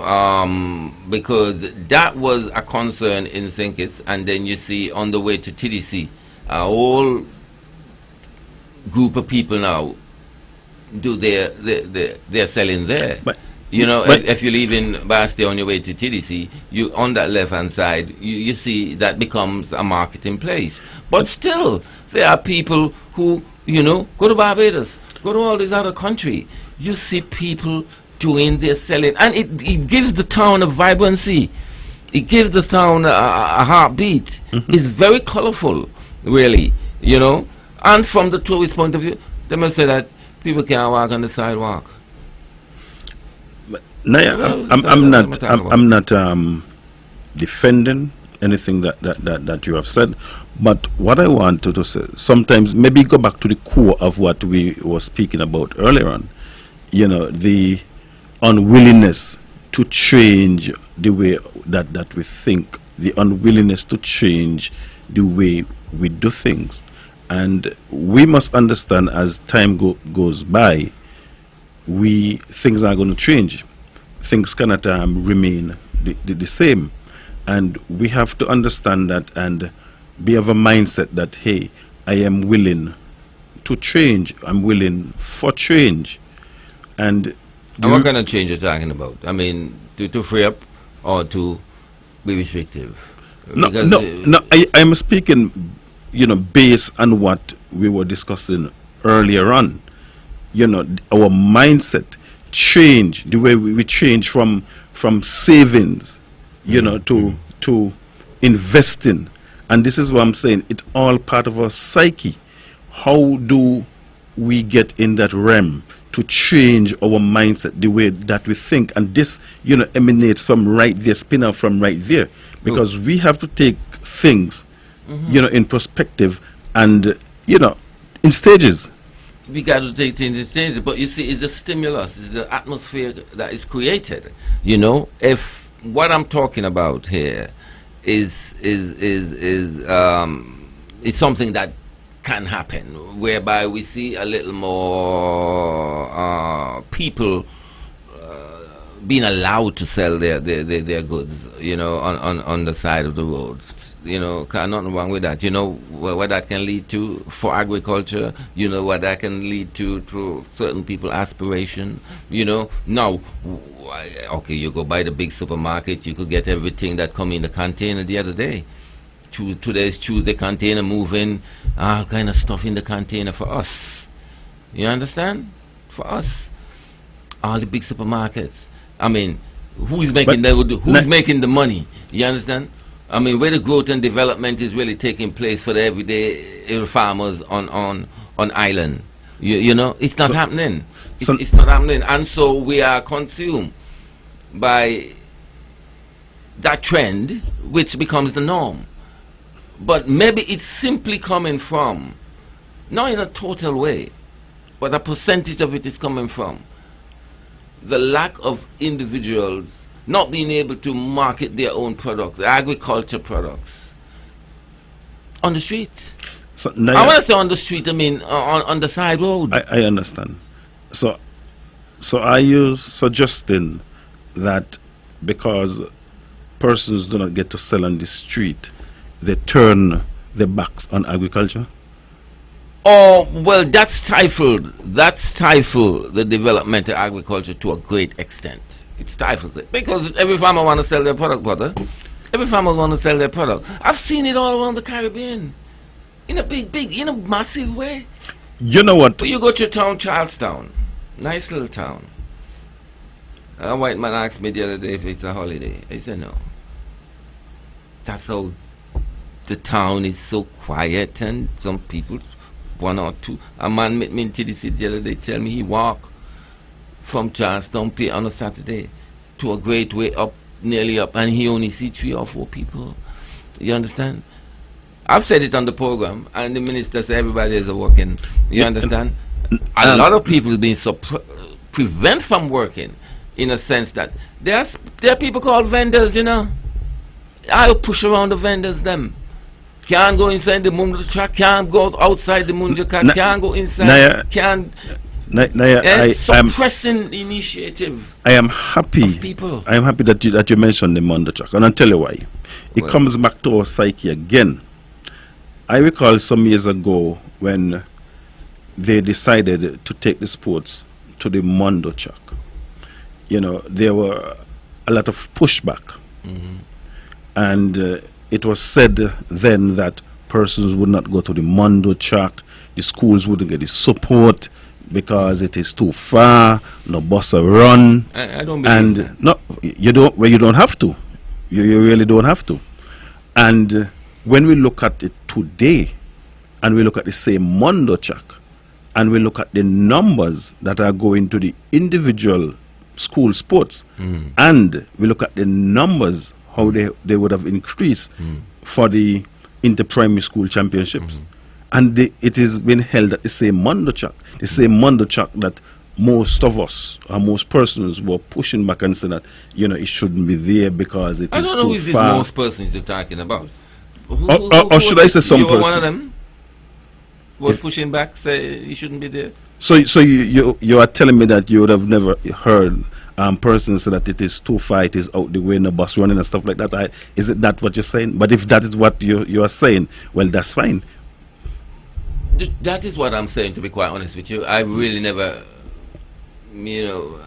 because that was a concern in St. Kitts, and then you see on the way to TDC, a whole group of people now do their selling there. But you know, if you leave in Bastia on your way to TDC, you on that left-hand side, you see that becomes a marketing place. But still, there are people who, you know, go to Barbados, go to all these other countries. You see people doing their selling, and it gives the town a vibrancy. It gives the town a heartbeat. Mm-hmm. It's very colorful, really, you know. And from the tourist point of view, they must say that people can't walk on the sidewalk. Naya, I'm not defending anything that you have said, but what I want to say, sometimes maybe go back to the core of what we were speaking about earlier on. You know, the unwillingness to change the way that we think, the unwillingness to change the way we do things. And we must understand as time goes by, things are going to change. things cannot remain the same. And we have to understand that and be of a mindset that, hey, I am willing to change. I'm willing for change. And what kind of change you're talking about? I mean, to free up or to be restrictive? I'm speaking, based on what we were discussing earlier on. Our mindset change, the way we change from savings, to investing. And this is what I'm saying. It's all part of our psyche. How do we get in that realm to change our mindset, the way that we think? And this, emanates from right there, spin out from right there. Because we have to take things, in perspective and, in stages. We got to take things in stages. But you see, it's the stimulus, it's the atmosphere that is created. If what I'm talking about here is something that can happen, whereby we see a little more people being allowed to sell their goods, on the side of the road. Nothing wrong with that. What that can lead to for agriculture, what that can lead to certain people aspiration, Now, okay, you go by the big supermarket, you could get everything that come in the container the other day. Today's Tuesday container, move in all kind of stuff in the container for us. You understand? For us, all the big supermarkets. I mean, who's making the money? You understand? I mean, where the growth and development is really taking place for the everyday farmers on island. It's not happening. It's not happening, and so we are consumed by that trend, which becomes the norm. But maybe it's simply coming from, not in a total way, but a percentage of it is coming from the lack of individuals not being able to market their own products, agriculture products, on the street. So I want to say on the street, I mean on the side road. I understand. So are you suggesting that because persons do not get to sell on the street, they turn their backs on agriculture? Oh, well, that stifled the development of agriculture to a great extent. It stifles it. Because every farmer want to sell their product, brother. Every farmer want to sell their product. I've seen it all around the Caribbean. In a massive way. You know what? But you go to a town, Charlestown. Nice little town. A white man asked me the other day if it's a holiday. I said no. That's how the town is so quiet, and some people, one or two. A man met me in TDC the other day, tell me he walked from Charlestown Pier on a Saturday to a great way up, nearly up, and he only see 3 or 4 people. You understand? I've said it on the program, and the minister said everybody is working. You understand? A lot of people being prevent from working, in a sense that there are people called vendors, I'll push around the vendors, them. Can't go inside the Mundu track, can't go outside the Mundu track, can't go inside, suppressing initiative. I am happy. People. I am happy that you mentioned the Mundu track, and I'll tell you why. It comes back to our psyche again. I recall some years ago when they decided to take the sports to the Mondo track. There were a lot of pushback. Mm-hmm. And it was said then that persons would not go to the Mondo track, the schools wouldn't get the support because it is too far, no bus will run. I don't believe that. No, you don't have to. You really don't have to. And when we look at it today, and we look at the same Mondo track, and we look at the numbers that are going to the individual school sports, and we look at the numbers how they would have increased for the inter-primary school championships. And it has been held at the same Mondo track. The same Mondo track that most of us, or most persons, were pushing back and saying that, it shouldn't be there because it is too far. I don't know who these most persons you're talking about. Or should I say some persons? One of them? was pushing back, say he shouldn't be there. So you are telling me that you would have never heard persons say that it is too far, it is out the way, no bus running and stuff like that. Is it that what you're saying? But if that is what you are saying, well, that's fine. That is what I'm saying, to be quite honest with you. I really never, you know,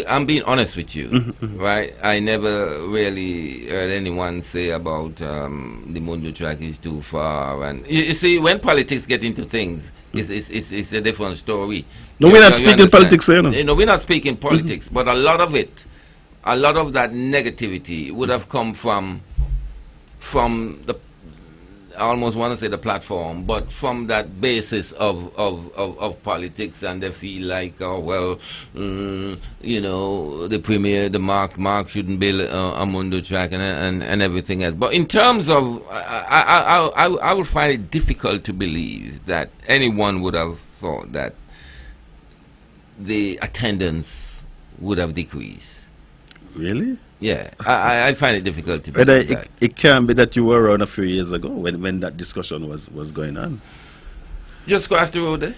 I'm being honest with you, right? I never really heard anyone say about the Mundo track is too far. And you see, when politics get into things, it's a different story. No, we're not speaking politics here. No, we're not speaking politics, but a lot of that negativity would have come from the, I almost want to say the platform, but from that basis of politics, and they feel like, oh well, you know, the premier, the Mark shouldn't build a Mundo track and everything else. But in terms of, I would find it difficult to believe that anyone would have thought that the attendance would have decreased. Really? Yeah, I find it difficult to believe that. It can be that you were around a few years ago when that discussion was going on. Just cross the road there.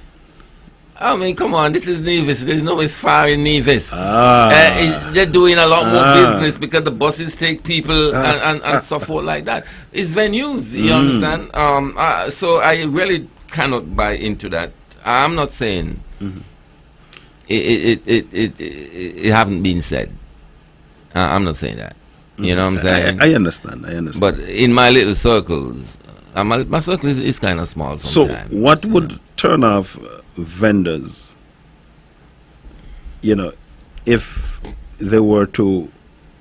I mean, come on, this is Nevis. There's no as far in Nevis. They're doing a lot more business because the buses take people and so forth like that. It's venues, you understand? So I really cannot buy into that. I'm not saying it haven't been said. I'm not saying that. You know what I'm saying? I understand. But in my little circles, my circle is kind of small sometimes. So what would turn off vendors, you know, if they were to,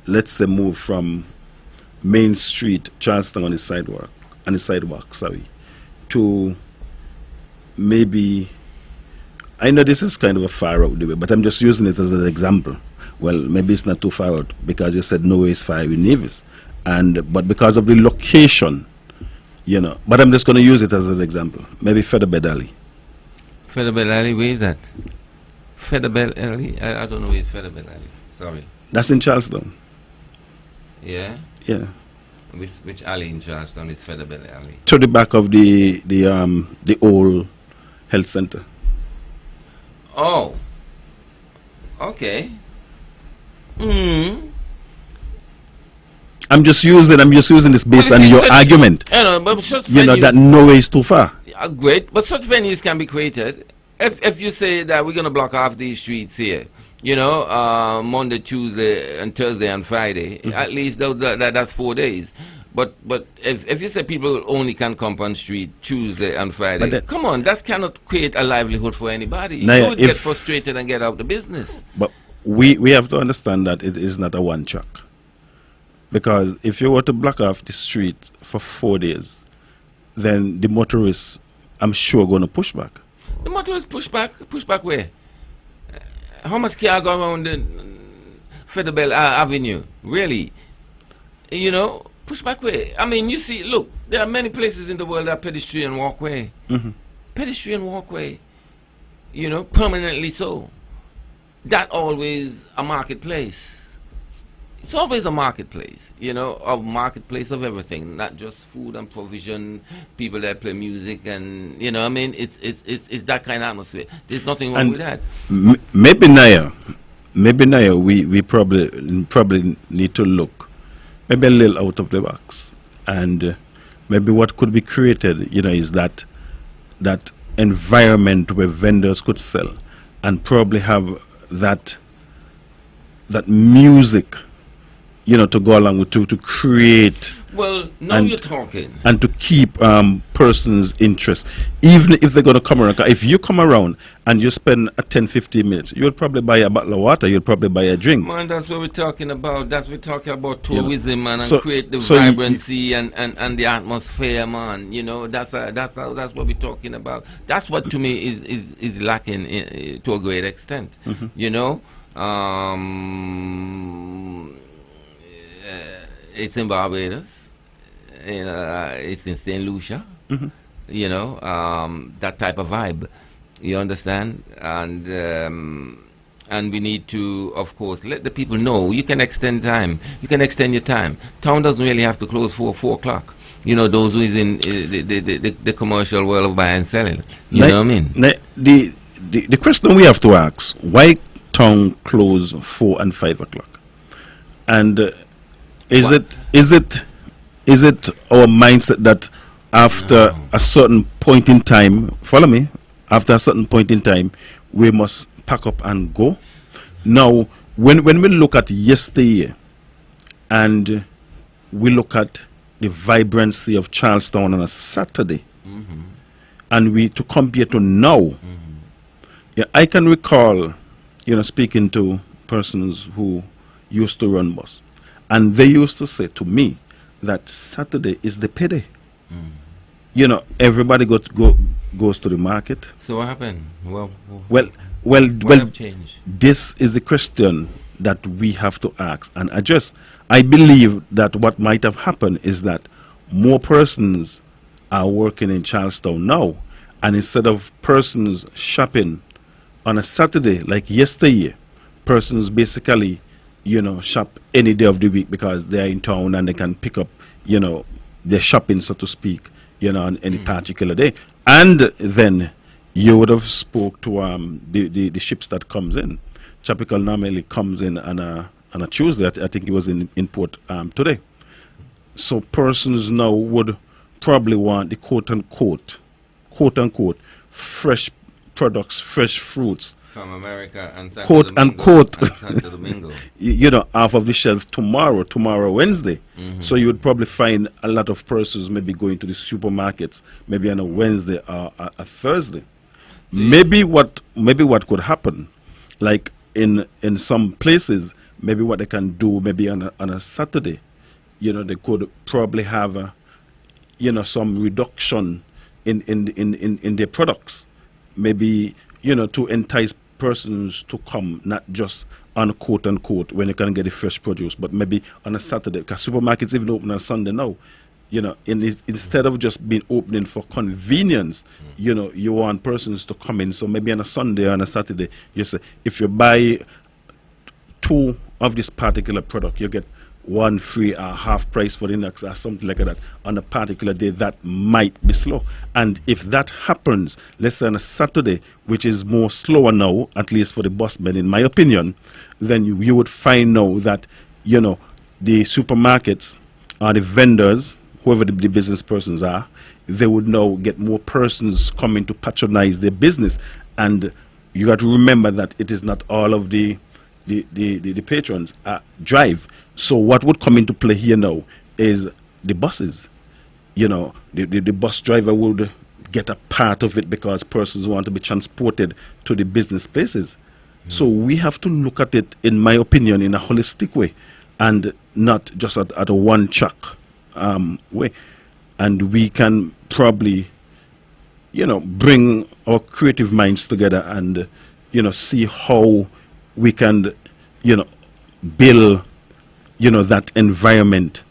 let's say, move from Main Street, Charleston on the sidewalk, to maybe, I know this is kind of a far out the way, but I'm just using it as an example. Well, maybe it's not too far out because you said no way is far in Nevis, but because of the location, you know. But I'm just going to use it as an example. Maybe Featherbed Alley. Featherbed Alley, where is that? Featherbed Alley? I don't know where is Featherbed Alley. Sorry. That's in Charleston. Yeah. Yeah. Which alley in Charleston is Featherbed Alley? To the back of the old health center. Oh. Okay. I'm just using this based on your argument. But such you know venues, that no way is too far. Great, but such venues can be created. If you say that we're gonna block off these streets here, you know, Monday, Tuesday, and Thursday and Friday, at least that's 4 days. But if you say people only can come on street Tuesday and Friday, come on, that cannot create a livelihood for anybody. You would get frustrated and get out of the business. But we have to understand that it is not a one track. Because if you were to block off the street for 4 days, then the motorists, I'm sure, going to push back. The motorists push back where? How much car go around the Featherbed Avenue? Really? You know, push back where? I mean, you see, look, there are many places in the world that pedestrian walkway. Pedestrian walkway. You know, permanently so. That always a marketplace. It's always a marketplace, you know, a marketplace of everything, not just food and provision, people that play music, and you know, I mean, it's that kind of atmosphere. There's nothing wrong with that. Maybe now we probably need to look maybe a little out of the box, and maybe what could be created, you know, is that environment where vendors could sell, and probably have that music, you know, to go along with to create. Well, now you're talking. And to keep persons' interest. Even if they're going to come around. If you come around and you spend 10-15 minutes, you'll probably buy a bottle of water, you'll probably buy a drink. Man, that's what we're talking about. We're talking about tourism, man, and create the vibrancy and the atmosphere, man. You know, that's what we're talking about. That's what to me is lacking to a great extent. You know? It's in Barbados, you know, it's in St. Lucia, you know, that type of vibe, you understand? And And we need to, of course, let the people know you can extend time. You can extend your time. Town doesn't really have to close for 4 o'clock. You know, those who is in the commercial world of buying and selling. You know what I mean? The question we have to ask, why town close 4 and 5 o'clock? And is it our mindset that after a certain point in time, follow me, after a certain point in time, we must pack up and go? Now, when we look at yesteryear and we look at the vibrancy of Charlestown on a Saturday, and we to compare to now, yeah, I can recall, speaking to persons who used to run bus, and they used to say to me that Saturday is the payday. Everybody goes to the market. So what happened? Well, have changed? This is the question that we have to ask and address. I believe that what might have happened is that more persons are working in Charlestown now, and instead of persons shopping on a Saturday like yesteryear, persons basically, shop any day of the week because they are in town and they can pick up, their shopping, so to speak, on any particular day. And then you would have spoke to the ships that comes in. Tropical normally comes in on a Tuesday. I think it was in port today. So persons now would probably want the quote unquote fresh products, fresh fruits From America and Santo quote Domingo, unquote and Santo Domingo. off of the shelf tomorrow Wednesday. So you would probably find a lot of persons maybe going to the supermarkets maybe on a Wednesday or a Thursday. Maybe what could happen, like in some places, maybe what they can do maybe on a Saturday, they could probably have some reduction in their products, maybe to entice persons to come, not just on quote unquote when you can get the fresh produce, but maybe on a Saturday, because supermarkets even open on Sunday now. Instead of just being opening for convenience, you want persons to come in. So maybe on a Sunday or on a Saturday, you say, if you buy 2 of this particular product, you get 1 free or half price for the next or something like that on a particular day. That might be slow. And if that happens, let's say on a Saturday, which is more slower now, at least for the busmen, in my opinion, then you would find now that, the supermarkets or the vendors, whoever the business persons are, they would now get more persons coming to patronize their business. And you got to remember that it is not all of the patrons drive. So what would come into play here now is the buses. The bus driver would get a part of it because persons want to be transported to the business places. So we have to look at it, in my opinion, in a holistic way and not just at a one-track way. And we can probably, bring our creative minds together and, see how we can, build, that environment.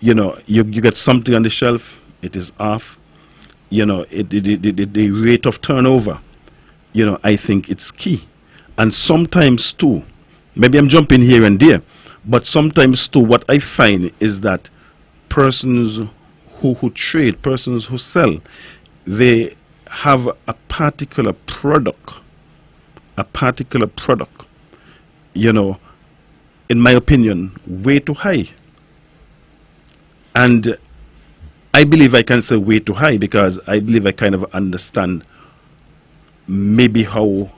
You get something on the shelf, it is off. The rate of turnover, I think it's key. And sometimes too, maybe I'm jumping here and there, but sometimes too, what I find is that persons who trade, persons who sell, they have a particular product, in my opinion, way too high. And I believe I can say way too high because I believe I kind of understand maybe how,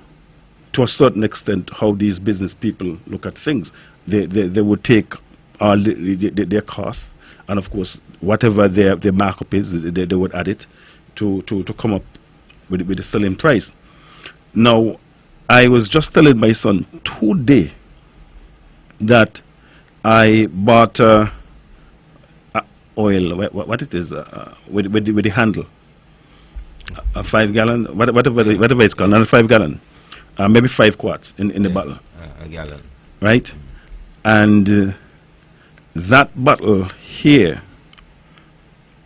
to a certain extent, how these business people look at things. They would take all their costs, and of course, whatever their markup is, they would add it to come up with the selling price. Now, I was just telling my son today that I bought oil, what it is, with the handle, a 5 gallon, whatever it's called, not a 5 gallon, maybe 5 quarts in the bottle. A gallon. Right? And that bottle here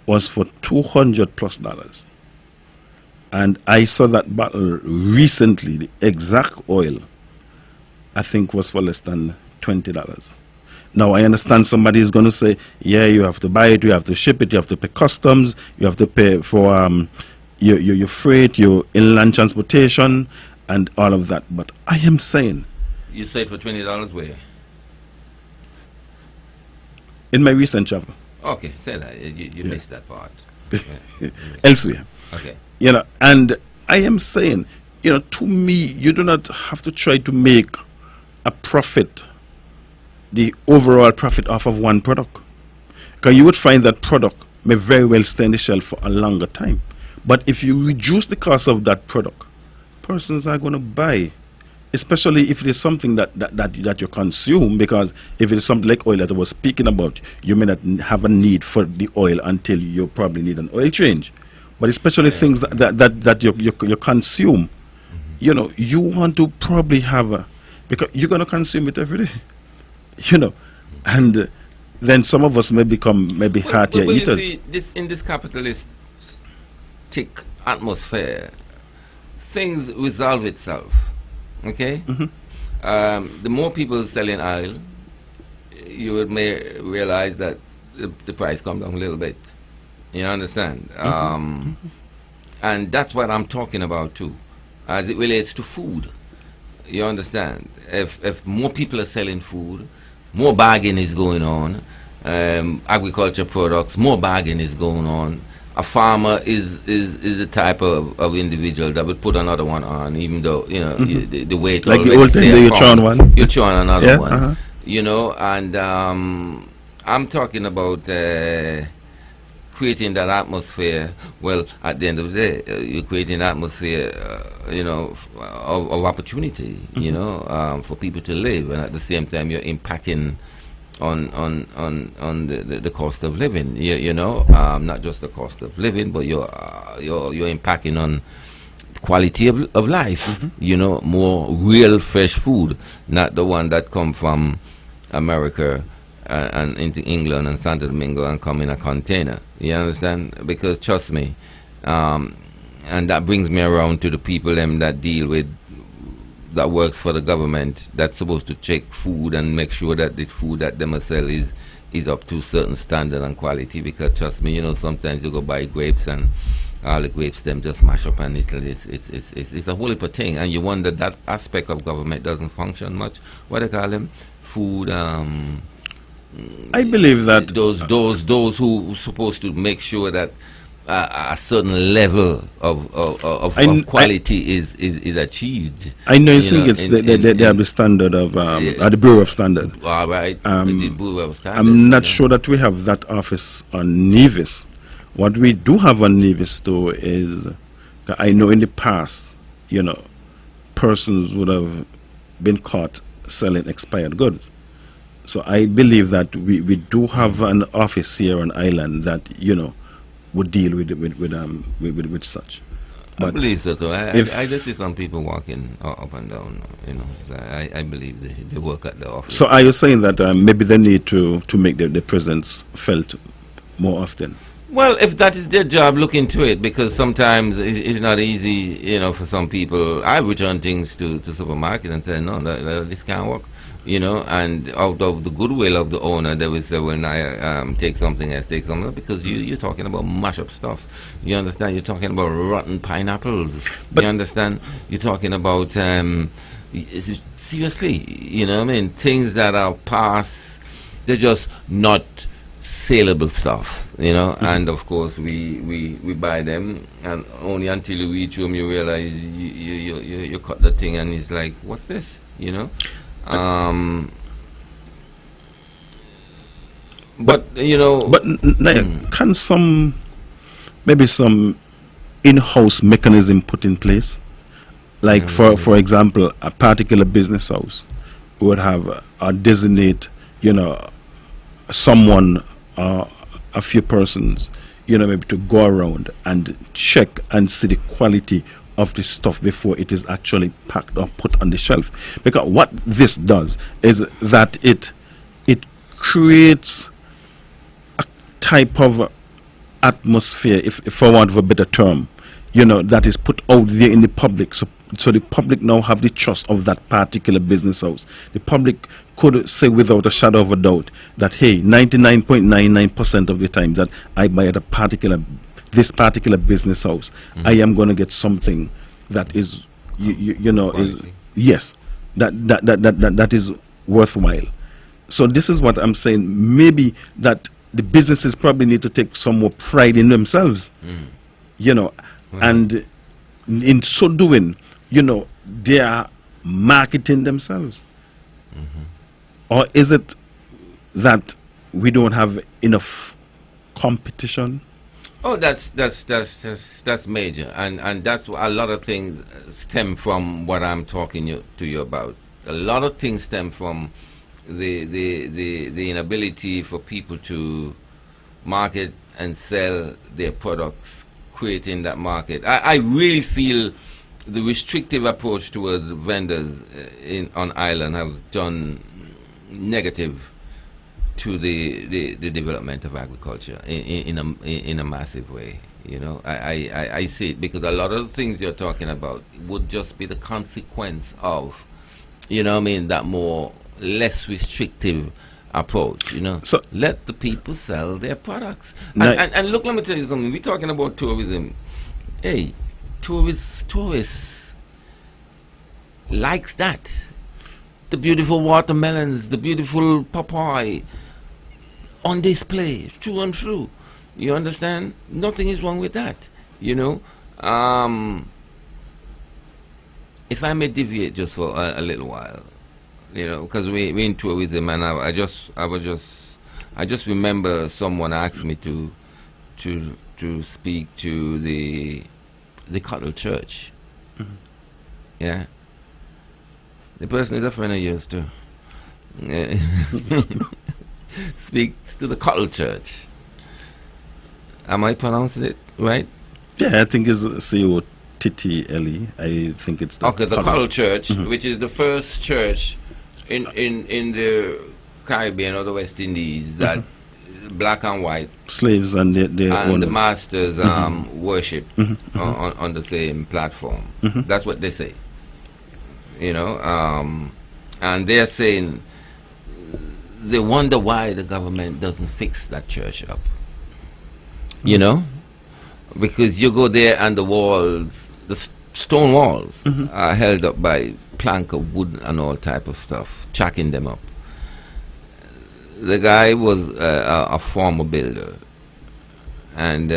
was for $200+. And I saw that bottle recently, the exact oil, I think, was for less than $20. Now, I understand somebody is going to say, yeah, you have to buy it, you have to ship it, you have to pay customs, you have to pay for your freight, your inland transportation, and all of that. But I am saying, You said for $20 where? in my recent travel, Okay, say that. You missed that part. elsewhere, Okay. you know, and I am saying, you know, to me, you do not have to try to make a profit, the overall profit off of one product. Because you would find that product may very well stay on the shelf for a longer time. But if you reduce the cost of that product, persons are going to buy, especially if it is something that you consume, because if it is something like oil that I was speaking about, you may not have a need for the oil until you probably need an oil change. But especially things that you consume, you know, you want to probably have a, because you're going to consume it every day, you know, and then some of us may become maybe heartier you eaters. see, in this capitalistic atmosphere, things resolve itself. Okay? The more people selling oil, you may realize that the price comes down a little bit. You understand? And that's what I'm talking about too, as it relates to food. You understand? If more people are selling food, more bargaining is going on. Agriculture products, more bargaining is going on. A farmer is the type of individual that would put another one on, even though, you know, the weight. Like the old thing that you throw on one. You throw on another Yeah, one. You know, and I'm talking about creating that atmosphere. Well, at the end of the day, you're creating an atmosphere, you know, of opportunity, you know, for people to live, and at the same time, you're impacting on the cost of living. You know, not just the cost of living, but you're impacting on quality of life. You know, more real fresh food, not the one that come from America and into England and Santo Domingo and come in a container. You understand? Because trust me, and that brings me around to the people that deal with, that works for the government, that's supposed to check food and make sure that the food that they must sell is up to certain standard and quality. Because trust me, you know, sometimes you go buy grapes and all the grapes them just mash up, and it's a whole heap of thing, and you wonder that aspect of government doesn't function much. What they call them? Food. I believe that those who supposed to make sure that a certain level of quality is achieved. I know it's they have the standard of the Bureau of Standard. All right, the Bureau of Standard. I'm not sure that we have that office on Nevis. What we do have on Nevis, though, is I know in the past, you know, persons would have been caught selling expired goods. So I believe that we do have an office here on island that, you know, would deal with such. But I believe so too. I just see some people walking up and down. You know, I believe they work at the office. So are you saying that maybe they need to make their presence felt more often? Well, if that is their job, look into it, because sometimes it's not easy, you know, for some people. I've returned things to supermarket and tell no, this can't work, you know, and out of the goodwill of the owner, they will say, well, now take something else, because you're talking about mash up stuff. You understand? You're talking about rotten pineapples. But you understand? You're talking about, seriously, you know what I mean? Things that are past, they're just not saleable stuff, you know, and of course we buy them, and only until you reach home you realize you cut the thing and it's like, what's this, you know? But you know, can some in-house mechanism put in place, like for example, a particular business house would have a designate, you know, someone, a few persons, you know, maybe to go around and check and see the quality of the stuff before it is actually packed or put on the shelf. Because what this does is that it creates a type of atmosphere, if for want of a better term, you know, that is put out there in the public, so So the public now have the trust of that particular business house. The public could say without a shadow of a doubt that, hey, 99.99% of the times that I buy at this particular business house, I am going to get something that is, you know, is, yes, that is worthwhile. So this is what I'm saying. Maybe that the businesses probably need to take some more pride in themselves, you know, and in so doing, you know, they are marketing themselves. Or is it that we don't have enough competition? Oh, that's major, and that's a lot of things stem from what I'm talking to you about. A lot of things stem from the inability for people to market and sell their products, creating that market. I really feel the restrictive approach towards vendors on island have done negative to the development of agriculture in a massive way. You know, I see it because a lot of the things you're talking about would just be the consequence of, you know what I mean, that less restrictive approach, you know. So let the people sell their products. And look, let me tell you something. We're talking about tourism. Hey, tourists likes that. The beautiful watermelons, the beautiful papaya on display, through and through. You understand? Nothing is wrong with that, you know. If I may deviate just for a little while, you know, because we in tourism, and I just remember someone asked me to speak to the Cottle Church. Yeah. The person is a friend of yours too. Speaks to the Cottle Church. Am I pronouncing it right? Yeah, I think it's C-O-T-T-L-E. I think it's the Cottle Church, which is the first church in the Caribbean or the West Indies that black and white slaves and the masters worship on the same platform. That's what they say. You know, and they're saying they wonder why the government doesn't fix that church up. You know, because you go there and the walls, the stone walls, are held up by plank of wood and all type of stuff, chacking them up. The guy was a former builder, and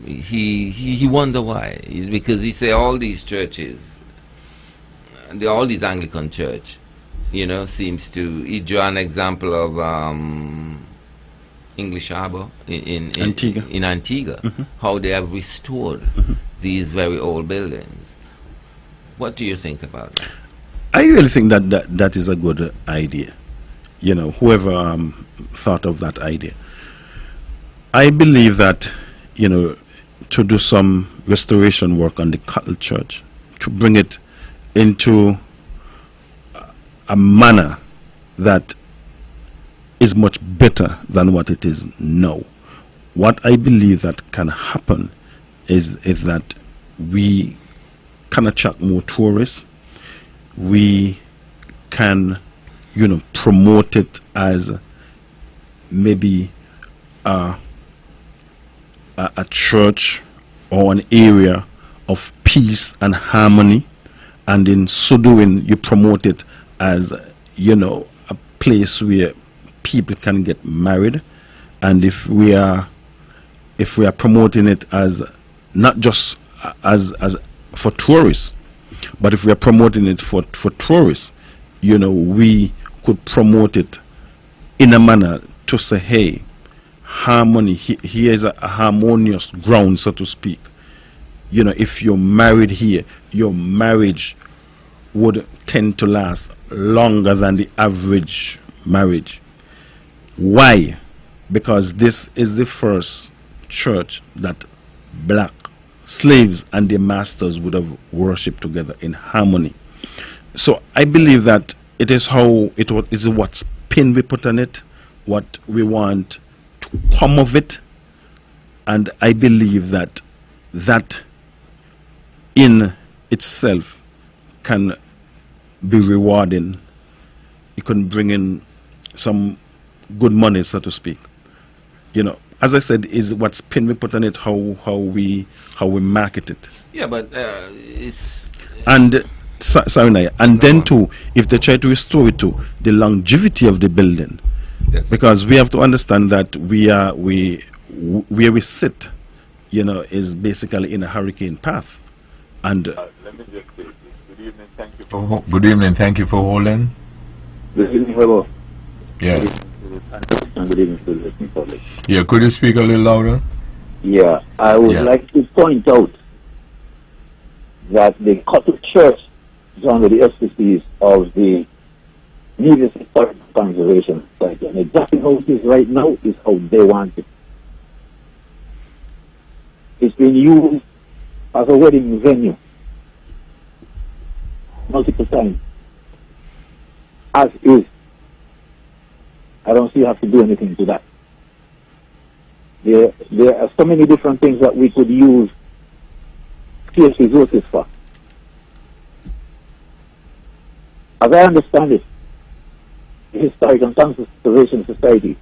he wonder why. Because he say all these churches, all these Anglican church, you know, seems to. He draw an example of English Harbour in Antigua, how they have restored these very old buildings. What do you think about that? I really think that is a good idea. You know, whoever thought of that idea. I believe that, you know, to do some restoration work on the Cottle Church, to bring it into a manner that is much better than what it is now. What I believe that can happen is that we can attract more tourists. We can, you know, promote it as maybe a church or an area of peace and harmony, and in so doing you promote it as, you know, a place where people can get married. And if we are promoting it as not just as for tourists, but if we are promoting it for tourists, you know, we could promote it in a manner to say, hey, harmony, here is a harmonious ground, so to speak. You know, if you're married here, your marriage would tend to last longer than the average marriage. Why? Because this is the first church that black slaves and their masters would have worshipped together in harmony. So I believe that it is how it is, what spin we put on it, what we want to come of it, and I believe that in itself can be rewarding. It can bring in some good money, so to speak. You know, as I said, is what spin we put on it, how we market it. Yeah, but it's And sorry, Naya. And then too, if they try to restore it to the longevity of the building, because we have to understand that where we sit, you know, is basically in a hurricane path. And Let me just say this. Good evening. Thank you for good evening. Thank you for holding. Good evening, Webbo. Yeah. And good evening to the listening public. Yeah. Could you speak a little louder? Yeah, I would Yeah. like to point out that the Catholic Church is under the auspices of the Needless Historic Conservation Society. And exactly how it is right now is how they want it. It's been used as a wedding venue multiple times. As is. I don't see you have to do anything to that. There are so many different things that we could use scarce resources for. As I understand it, the Historic and Conservation Society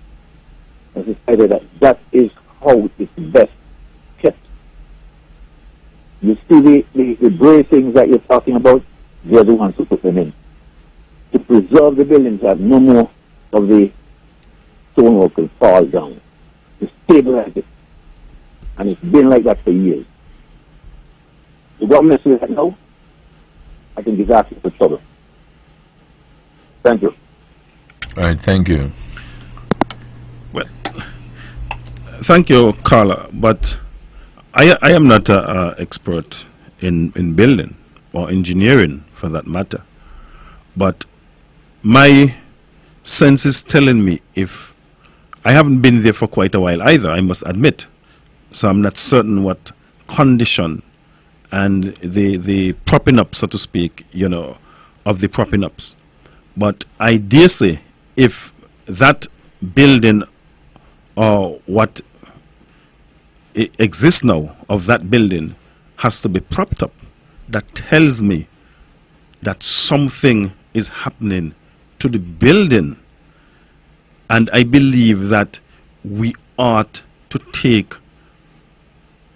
has decided that is how it's best kept. You see the bracings that you're talking about, they're the ones who put them in. To preserve the buildings that no more of the stonework will fall down. To stabilize it. And it's been like that for years. The government says that now, I think it's asking for trouble. Thank you. All right. Thank you. well, thank you, Carla. But I am not an expert in building or engineering, for that matter. But my sense is telling me, if I haven't been there for quite a while either, I must admit, so I'm not certain what condition and the propping up, so to speak, you know, of the propping ups. But I dare say, if that building or what exists now of that building has to be propped up, that tells me that something is happening to the building. And I believe that we ought to take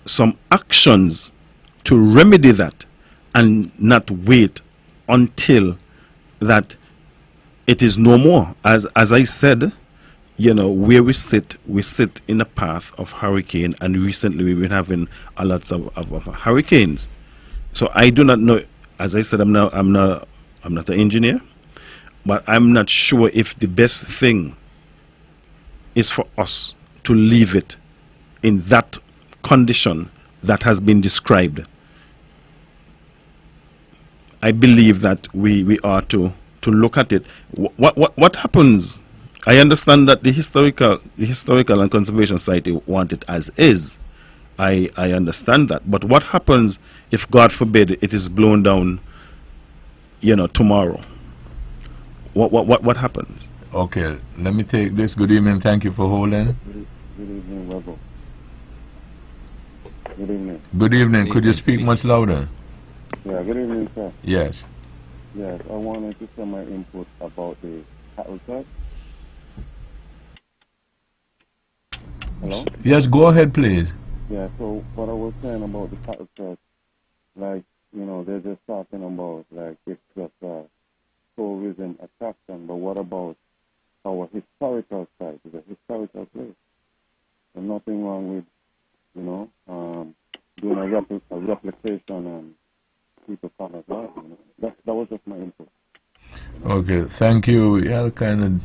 some actions to remedy that and not wait until that it is no more. As I said, you know, where we sit in a path of hurricane, and recently we've been having a lot of hurricanes. So I do not know. As I said, I'm not an engineer, but I'm not sure if the best thing is for us to leave it in that condition that has been described. I believe that we are to look at it. What happens? I understand that the historical and conservation society want it as is. I understand that. But what happens if, God forbid, it is blown down, you know, tomorrow? What happens? Okay. Let me take this. Good evening. Thank you for holding. Good evening, Webbo. Good evening. Good evening. Could you speak much louder? Yeah, good evening, sir. Yes. Yes, I wanted to share my input about the cattle tax. Hello? Yes. Go ahead, please. Yeah, so what I was saying about the cattle tax, like, you know, they're just talking about, like, it's just a tourism attraction, but what about our historical site? It's a historical place. There's nothing wrong with, you know, doing a replication and people come as well. You know? That was just my input. Okay. Thank you. We had to kind of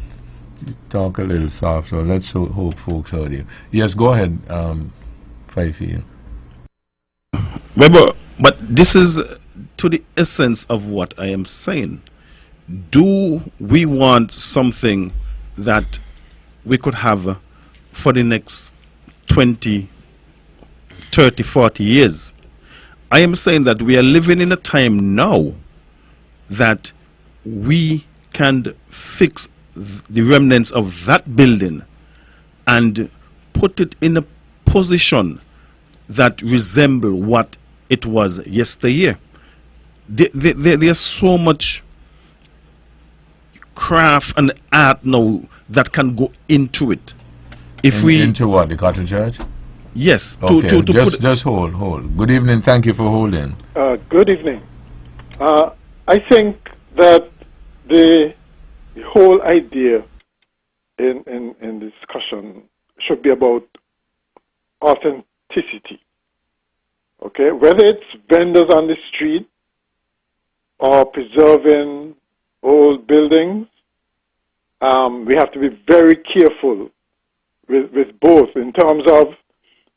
talk a little softer. Let's hope folks heard you. Yes. Go ahead, Fife. But this is to the essence of what I am saying. Do we want something that we could have for the next 20, 30, 40 years? I am saying that we are living in a time now that we can fix the remnants of that building and put it in a position that resemble what it was yesteryear. there's so much craft and art now that can go into it. If we into what, the Cotton Church? yes, Okay, to just hold. Good evening. Thank you for holding. Good evening. I think that the whole idea in discussion should be about authenticity. Okay, whether it's vendors on the street or preserving old buildings, we have to be very careful with both in terms of,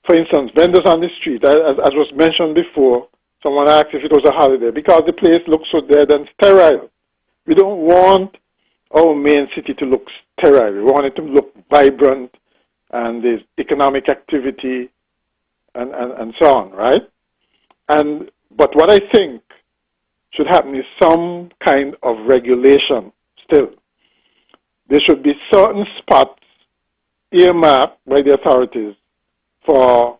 for instance, vendors on the street. As was mentioned before, someone asked if it was a holiday, because the place looks so dead and sterile. We don't want our main city to look sterile. We want it to look vibrant, and there's economic activity and so on, right? But what I think should happen is some kind of regulation still. There should be certain spots earmarked by the authorities for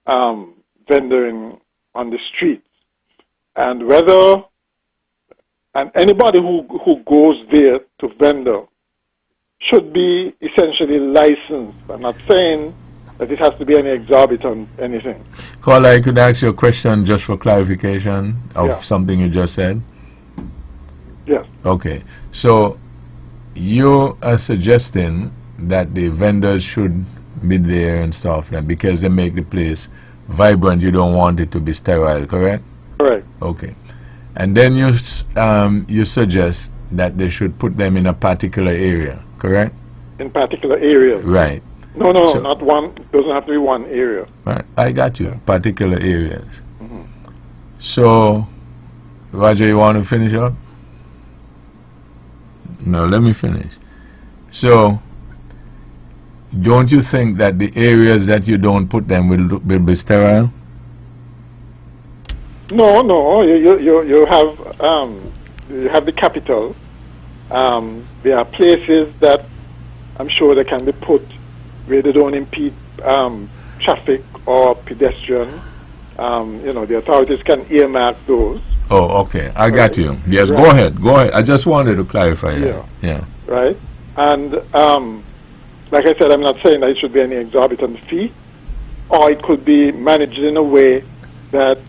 vendoring on the streets. And anybody who goes there to vendor should be essentially licensed. I'm not saying that it has to be any exorbitant anything. Caller, I could ask you a question just for clarification of something you just said? Yes. Okay. So you are suggesting that the vendors should be there and stuff then because they make the place vibrant. You don't want it to be sterile, correct? Correct. Okay. And then you suggest that they should put them in a particular area, correct? In particular areas. Right. No, not one. It doesn't have to be one area. Right. I got you. Particular areas. Mm-hmm. So, Roger, you want to finish up? No, let me finish. So, don't you think that the areas that you don't put them will be sterile? No. You have the capital. There are places that I'm sure they can be put where they don't impede traffic or pedestrian. The authorities can earmark those. Oh, okay. I got you. Yes, right. Go ahead. I just wanted to clarify that. Yeah. Right. And like I said, I'm not saying that it should be any exorbitant fee, or it could be managed in a way that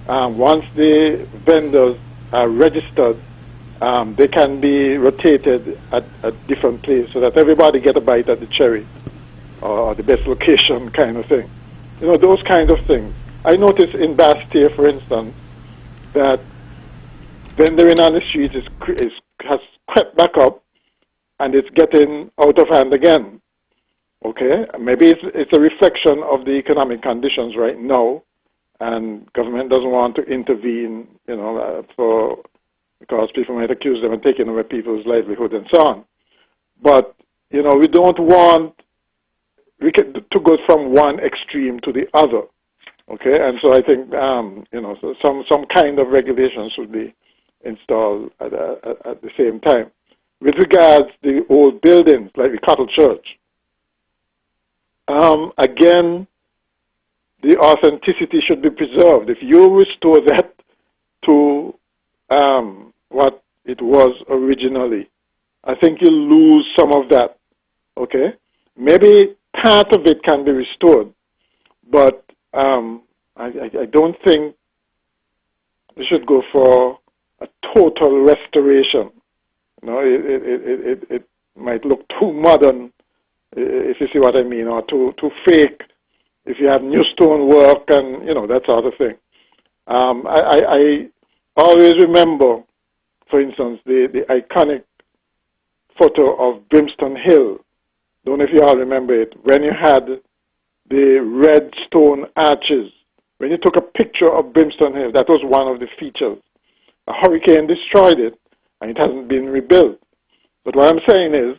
once the vendors are registered, they can be rotated at different places so that everybody get a bite at the cherry or the best location kind of thing. Those kind of things. I noticed in Bastille, for instance, that vendoring on the streets has crept back up and it's getting out of hand again. Okay? Maybe it's a reflection of the economic conditions right now, and government doesn't want to intervene, because people might accuse them of taking away people's livelihood and so on. But, we don't want to go from one extreme to the other. Okay? And so I think, so some kind of regulation should be installed at the same time. With regards to the old buildings, like the Cattle Church, again, the authenticity should be preserved. If you restore that to what it was originally, I think you lose some of that. Okay? Maybe part of it can be restored, but I don't think we should go for a total restoration. It might look too modern, if you see what I mean, or too fake if you have new stone work and, that sort of thing. I always remember, for instance, the iconic photo of Brimstone Hill. Don't know if you all remember it, when you had the red stone arches. When you took a picture of Brimstone Hill, that was one of the features. A hurricane destroyed it, and it hasn't been rebuilt. But what I'm saying is,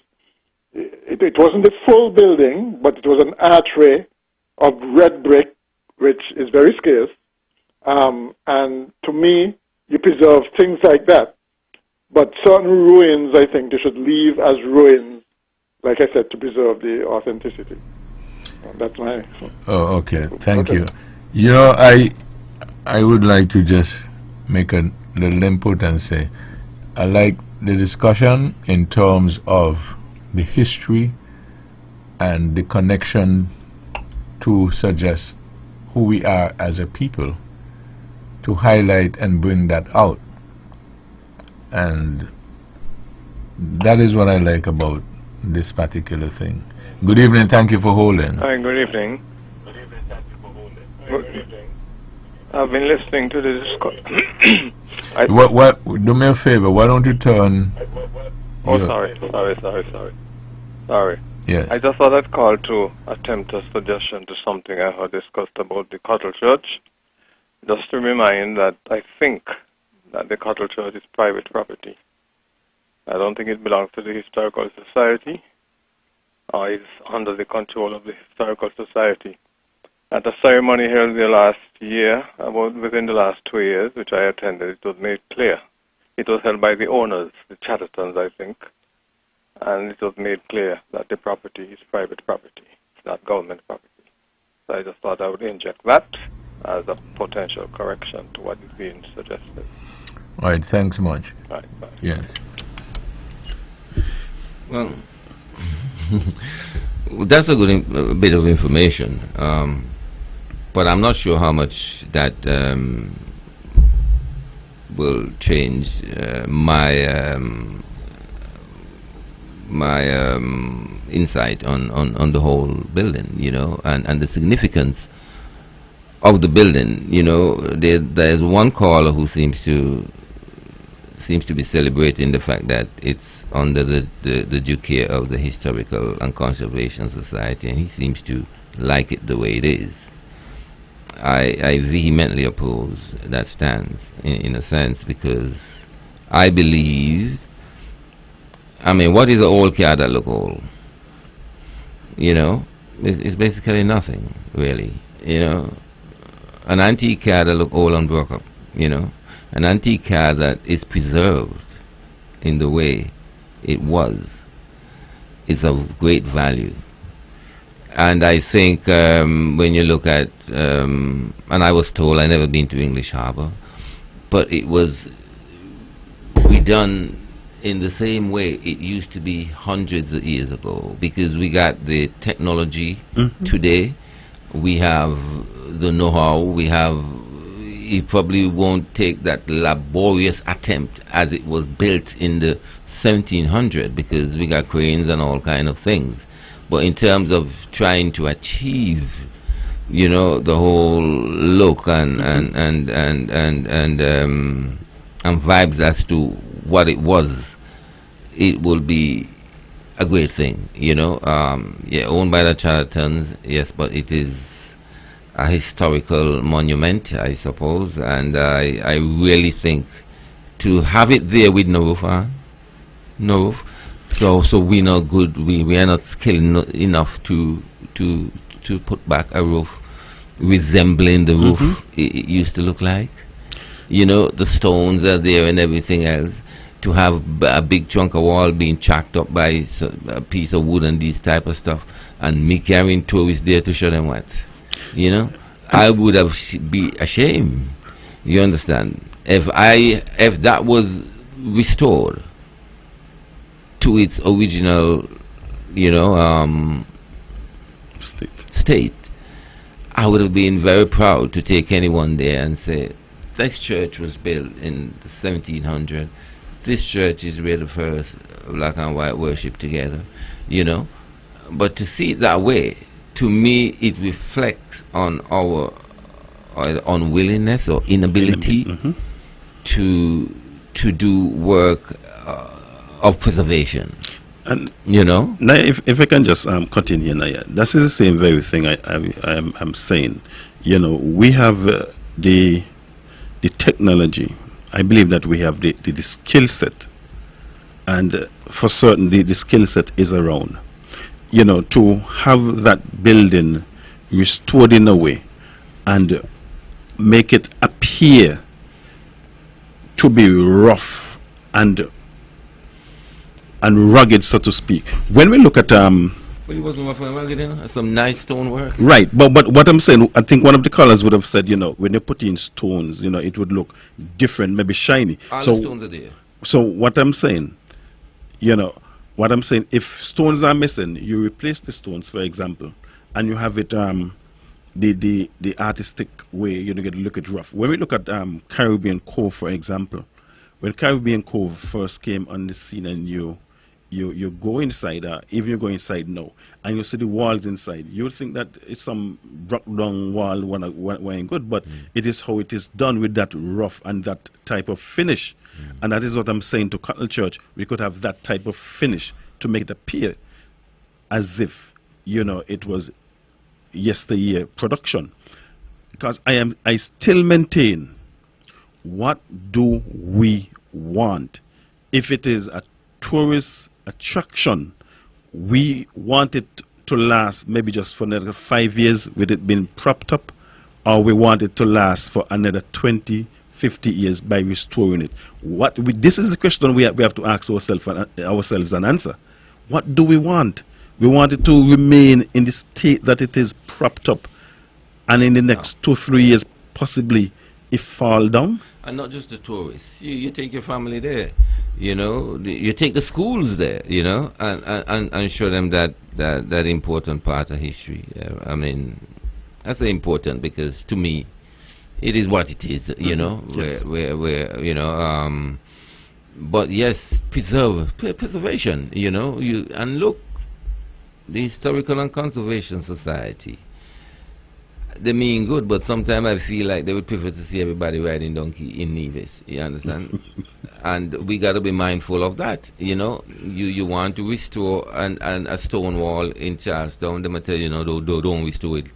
it wasn't a full building, but it was an archway of red brick, which is very scarce. And to me, you preserve things like that. But certain ruins, I think, they should leave as ruins, like I said, to preserve the authenticity. That's my... Oh, okay. Thank you. I would like to just make a little input and say, I like the discussion in terms of the history and the connection to suggest who we are as a people, to highlight and bring that out. And that is what I like about this particular thing. Good evening, thank you for holding. Hi, good evening. I've been listening to the discussion. Do me a favor, why don't you turn... Oh, sorry. Yes. I just thought I'd call to attempt a suggestion to something I heard discussed about the Cattle Church. Just to remind that I think that the Cattle Church is private property. I don't think it belongs to the Historical Society, or is under the control of the Historical Society. At a ceremony held there last year, about within the last 2 years, which I attended, it was made clear. It was held by the owners, the Chattertons, I think, and it was made clear that the property is private property. It's not government property. So I just thought I would inject that as a potential correction to what is being suggested. All right, thanks much. All right, bye. Yes. Well, that's a good bit of information, but I'm not sure how much that will change my insight on the whole building, you know, and the significance of the building. You know, there's one caller who seems to be celebrating the fact that it's under the due care of the Historical and Conservation Society, and he seems to like it the way it is. I vehemently oppose that stance in a sense, because I believe, I mean, what is an old car that look old? You know, it's basically nothing, really. You know, an antique car that look old and broke up, you know, an antique car that is preserved in the way it was is of great value. And I think when you look at, and I was told, I never been to English Harbour, but it was redone in the same way it used to be hundreds of years ago, because we got the technology today, we have the know-how, we have, it probably won't take that laborious attempt as it was built in the 1700s, because we got cranes and all kind of things. But in terms of trying to achieve, you know, the whole look and vibes as to what it was, it will be a great thing, you know. Yeah, owned by the Chattertons, yes, but it is a historical monument, I suppose, and I really think to have it there with no roof on, no roof, so we know good, we are not skilled enough to put back a roof resembling the roof it used to look like. You know, the stones are there and everything else. To have a big chunk of wall being chacked up by a piece of wood and this type of stuff, and me carrying tourists there to show them what, you know, I would have be ashamed. You understand? If that was restored to its original, you know, state, I would have been very proud to take anyone there and say, this church was built in the 1700s. This church is where the first black and white worship together, you know. But to see it that way, to me, it reflects on our unwillingness or inability to do work of preservation. And you know, now, if I can just cut in here, now, yeah, that's the same very thing I'm saying. You know, we have the technology. I believe that we have the skill set, and for certain the skill set is around. You know, to have that building restored in a way and make it appear to be rough and rugged, so to speak. When we look at But it wasn't rough and rugged, you know? Some nice stonework. Right, but what I'm saying, I think one of the callers would have said, when they put in stones, it would look different, maybe shiny. All So, the stones are there. so what I'm saying, if stones are missing, you replace the stones, for example, and you have it the artistic way, you get to look at rough. When we look at Caribbean Cove, for example, when Caribbean Cove first came on the scene, and you go inside, even you go inside now, and you see the walls inside, you would think that it's some rock down wall when good, but it is how it is done with that rough and that type of finish. And that is what I'm saying to Cattle Church. We could have that type of finish to make it appear as if, it was yesteryear production. Because I still maintain, what do we want? If it is a tourist attraction, we want it to last maybe just for another 5 years with it being propped up, or we want it to last for another 20, 50 years by restoring it. This is the question we have to ask ourselves and answer. What do we want? We want it to remain in the state that it is propped up, and in the next 2-3 years possibly it fall down. And not just the tourists. You take your family there, you take the schools there, and show them that important part of history. I mean, that's important, because to me, it is what it is, Yes. But yes, preservation, and look, the Historical and Conservation Society, they mean good, but sometimes I feel like they would prefer to see everybody riding donkey in Nevis. You understand? And we got to be mindful of that. You want to restore a stone wall in Charlestown. They might tell you, don't restore it.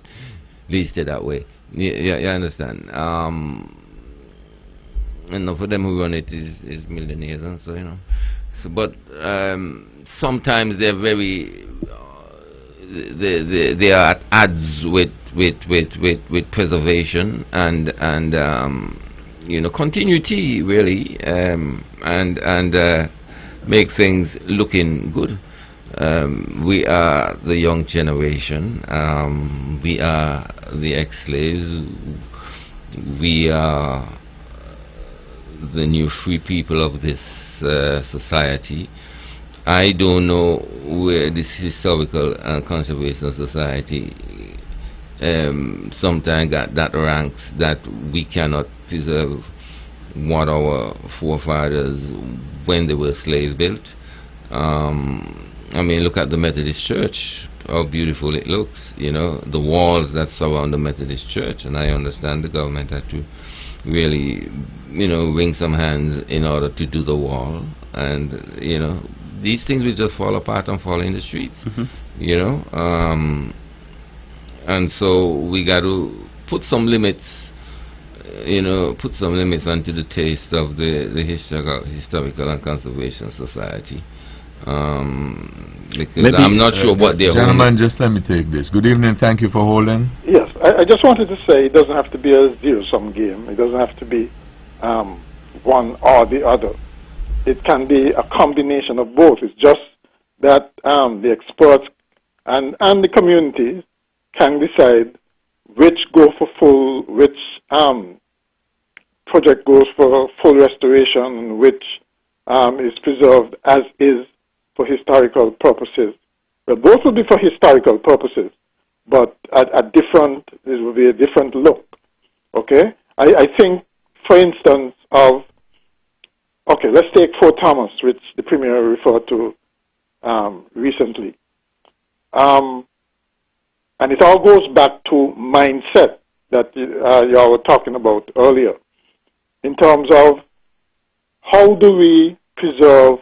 Least it that way. You understand? And for them who run it is millionaires, and so but sometimes they're very. They are at odds with preservation and continuity, really, and make things looking good. We are the young generation. We are the ex-slaves. We are the new free people of this society. I don't know where this Historical and Conservation Society sometimes got that ranks that we cannot preserve what our forefathers, when they were slaves, built. I mean, look at the Methodist Church, how beautiful it looks, the walls that surround the Methodist Church. And I understand the government had to really, wring some hands in order to do the wall. And, these things will just fall apart and fall in the streets, and so we got to put some limits, onto the taste of the Historical and Conservation Society, because maybe, I'm not sure what they're gentlemen, just let me take this. Good evening, thank you for holding. Yes, I just wanted to say it doesn't have to be a zero-sum game. It doesn't have to be one or the other. It can be a combination of both. It's just that the experts and the communities can decide which go for full, which project goes for full restoration, and which is preserved as is for historical purposes. Well, both will be for historical purposes, but it will be a different look. Okay? I think, for instance, let's take Fort Thomas, which the Premier referred to recently. And it all goes back to mindset that y'all were talking about earlier, in terms of how do we preserve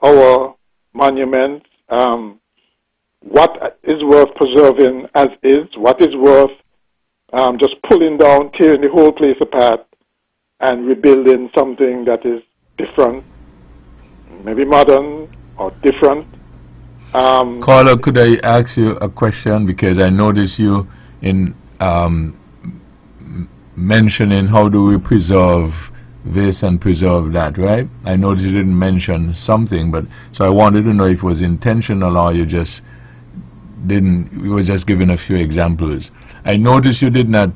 our monuments, what is worth preserving as is, what is worth just pulling down, tearing the whole place apart, and rebuilding something that is different, maybe modern or different. Caller, could I ask you a question? Because I noticed you in mentioning how do we preserve this and preserve that, right? I noticed you didn't mention something, but so I wanted to know if it was intentional or you just didn't. We were just giving a few examples. I noticed you did not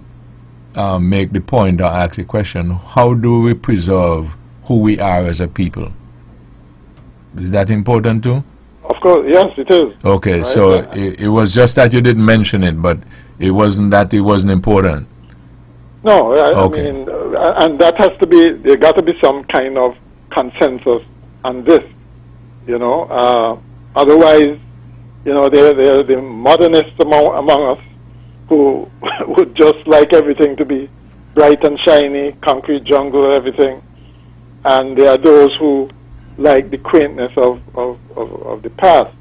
make the point or ask a question. How do we preserve who we are as a people? Is that important too? Of course, yes, it is. Okay, Right? so it was just that you didn't mention it, but it wasn't that it wasn't important. No, Okay. I mean, and that has to be, there got to be some kind of consensus on this, you know. Otherwise, you know, they're the modernists among us who would just like everything to be bright and shiny, concrete jungle, everything. And there are those who like the quaintness of the past.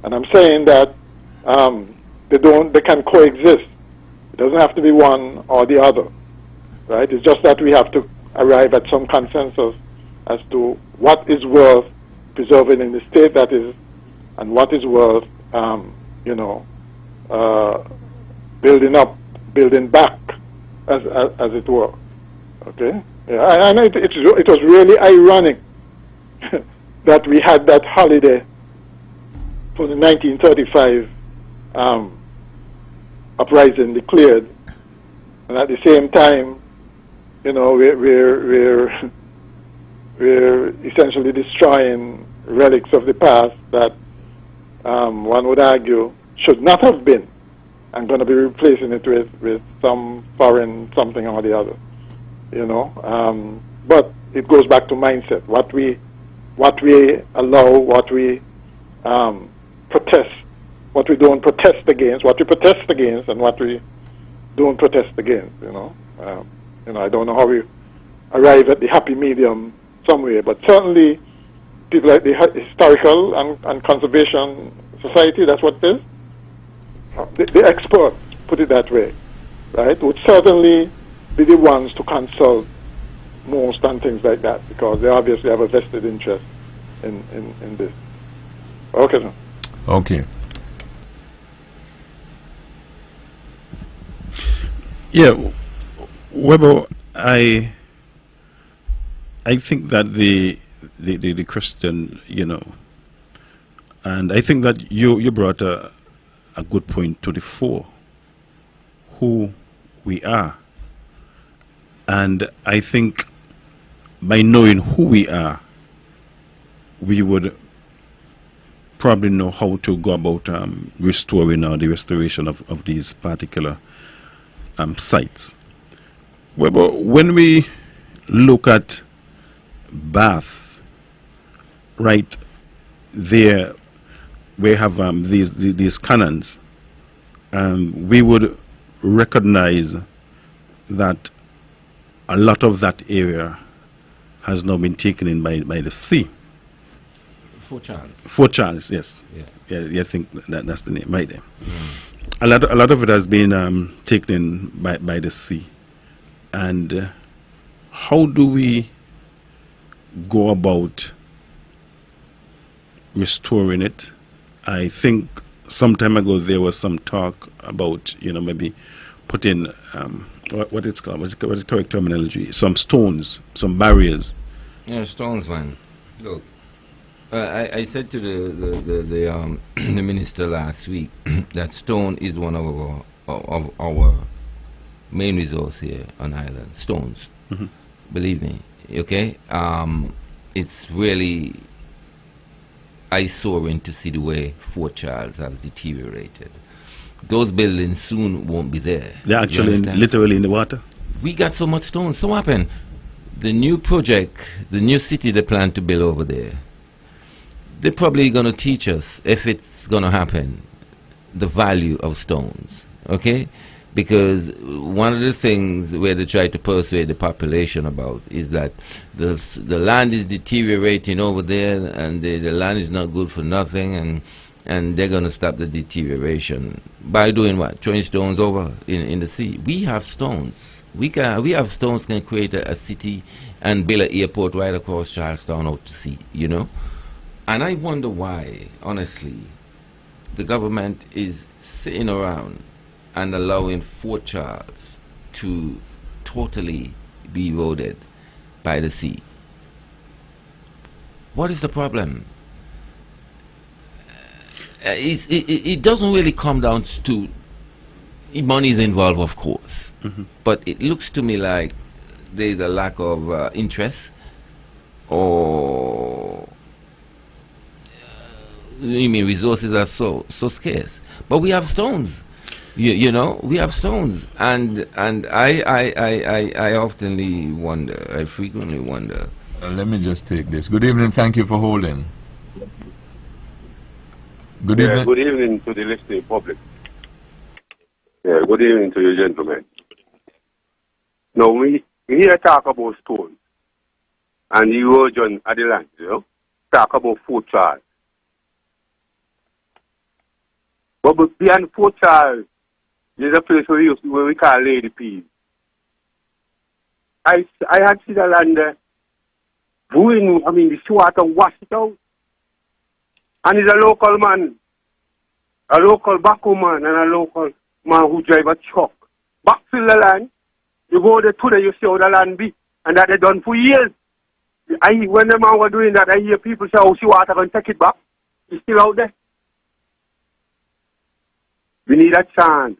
And I'm saying that they can coexist. It doesn't have to be one or the other, right? It's just that we have to arrive at some consensus as to what is worth preserving in the state that is, and what is worth, you know, building back, as it were. Okay. Yeah, and it was really ironic that we had that holiday for the 1935 uprising declared, and at the same time, you know, we're essentially destroying relics of the past that one would argue should not have been, and going to be replacing it with some foreign something or the other, you know. But it goes back to mindset. What we allow, what we protest, what we don't protest against, what we protest against, and what we don't protest against. You know, I don't know how we arrive at the happy medium somewhere, but certainly people like the Historical and Conservation Society, that's what it is. The experts, put it that way, right, would certainly be the ones to consult most on things like that, because they obviously have a vested interest in this. Okay, sir. Okay. Yeah, Webbo, I think that the Christian, you know, and I think that you brought a good point to the fore, who we are. And I think by knowing who we are, we would probably know how to go about restoring or the restoration of these particular sites. Well, but when we look at Bath, right there, we have these cannons, we would recognize that a lot of that area has now been taken in by the sea. Fort Charles. Fort Charles, yes. Yeah, I think that's the name right there. A lot of it has been taken in by the sea. And how do we go about restoring it? I think some time ago there was some talk about, you know, maybe putting what it's called, what's the correct terminology? Some stones, some barriers. Yeah, stones, man. Look, I said to the minister last week that stone is one of our main resource here on island. Stones, believe me. Okay, it's really eyesore to see the way Fort Charles has deteriorated. Those buildings soon won't be there. They're actually literally in the water. We got so much stone. So what happened? The new project, the new city they plan to build over there, they're probably going to teach us, if it's going to happen, the value of stones. Okay? Because one of the things where they try to persuade the population about is that the land is deteriorating over there, and the land is not good for nothing, and they're going to stop the deterioration by doing what? Throwing stones over in the sea. We have stones. We have stones can create a city and build an airport right across Charlestown out to sea, you know? And I wonder why, honestly, the government is sitting around and allowing Fort Charles to totally be eroded by the sea. What is the problem? it doesn't really come down to money is involved, of course, but it looks to me like there's a lack of interest, or you mean resources are so scarce. But we have stones, you know, we have stones, and I oftenly wonder, I frequently wonder. Let me just take this. Good evening. Thank you for holding. Good evening. Good evening to the listening public. Yeah, good evening to you, gentlemen. Now, we here talk about stones and the erosion of the land, you know, talk about Fort Charles. But beyond Fort Charles, there's a place where we call Lady Peas. I had seen the land there. The water wash it out. And he's a local man, a local backhoe man, and a local man who drive a truck. Backfill the land. You go there today, you see how the land be. And that they done for years. When the man was doing that, I hear people say, oh, see water going to take it back. It's still out there. We need a chance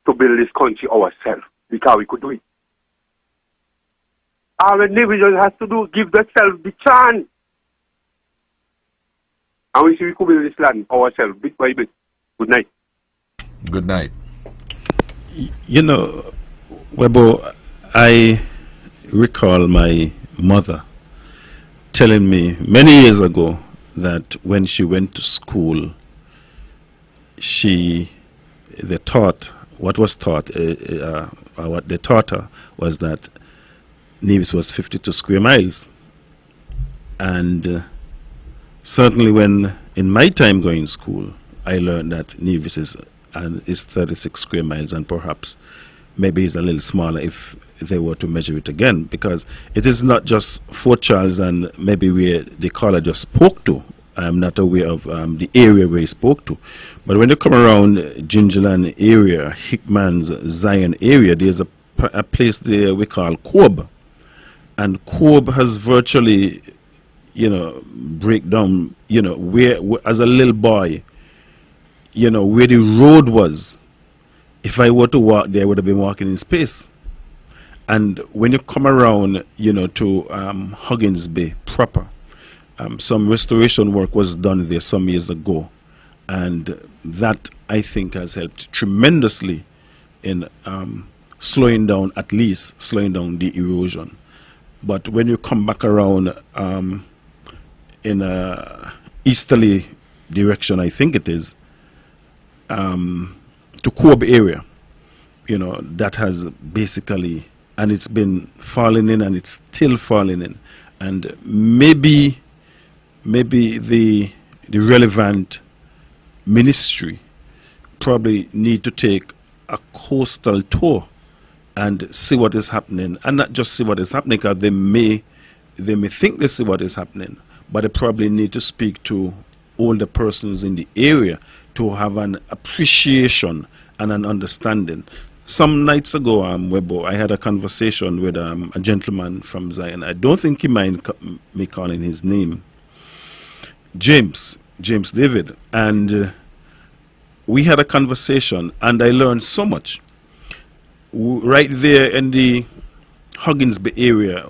to build this country ourselves because we could do it. All the individuals has to do, give themselves the chance. And we see we could build this land ourselves, bit by bit. Good night. Good night. You know, Webbo, I recall my mother telling me many years ago that when she went to school, what they taught her was that Nevis was 52 square miles. And certainly when, in my time going to school, I learned that Nevis is 36 square miles, and perhaps maybe it's a little smaller if they were to measure it again, because it is not just Fort Charles and maybe where the caller just spoke to. I'm not aware of the area where he spoke to. But when you come around Gingerland area, Hickman's Zion area, there's a place there we call Cobb. And Cobb has virtually, break down, where as a little boy, where the road was. If I were to walk there, I would have been walking in space. And when you come around, to Huggins Bay proper, some restoration work was done there some years ago. And that, I think, has helped tremendously in slowing down the erosion. But when you come back around in a easterly direction, I think it is, to Cobb area, that has basically, and it's been falling in and it's still falling in. And maybe the relevant ministry probably need to take a coastal tour and see what is happening, and not just see what is happening, because they may think they see what is happening, but they probably need to speak to older persons in the area to have an appreciation and an understanding. Some nights ago, Webbo, I had a conversation with a gentleman from Zion. I don't think he mind me calling his name. James David, and we had a conversation, and I learned so much. Right there in the Huggins Bay area,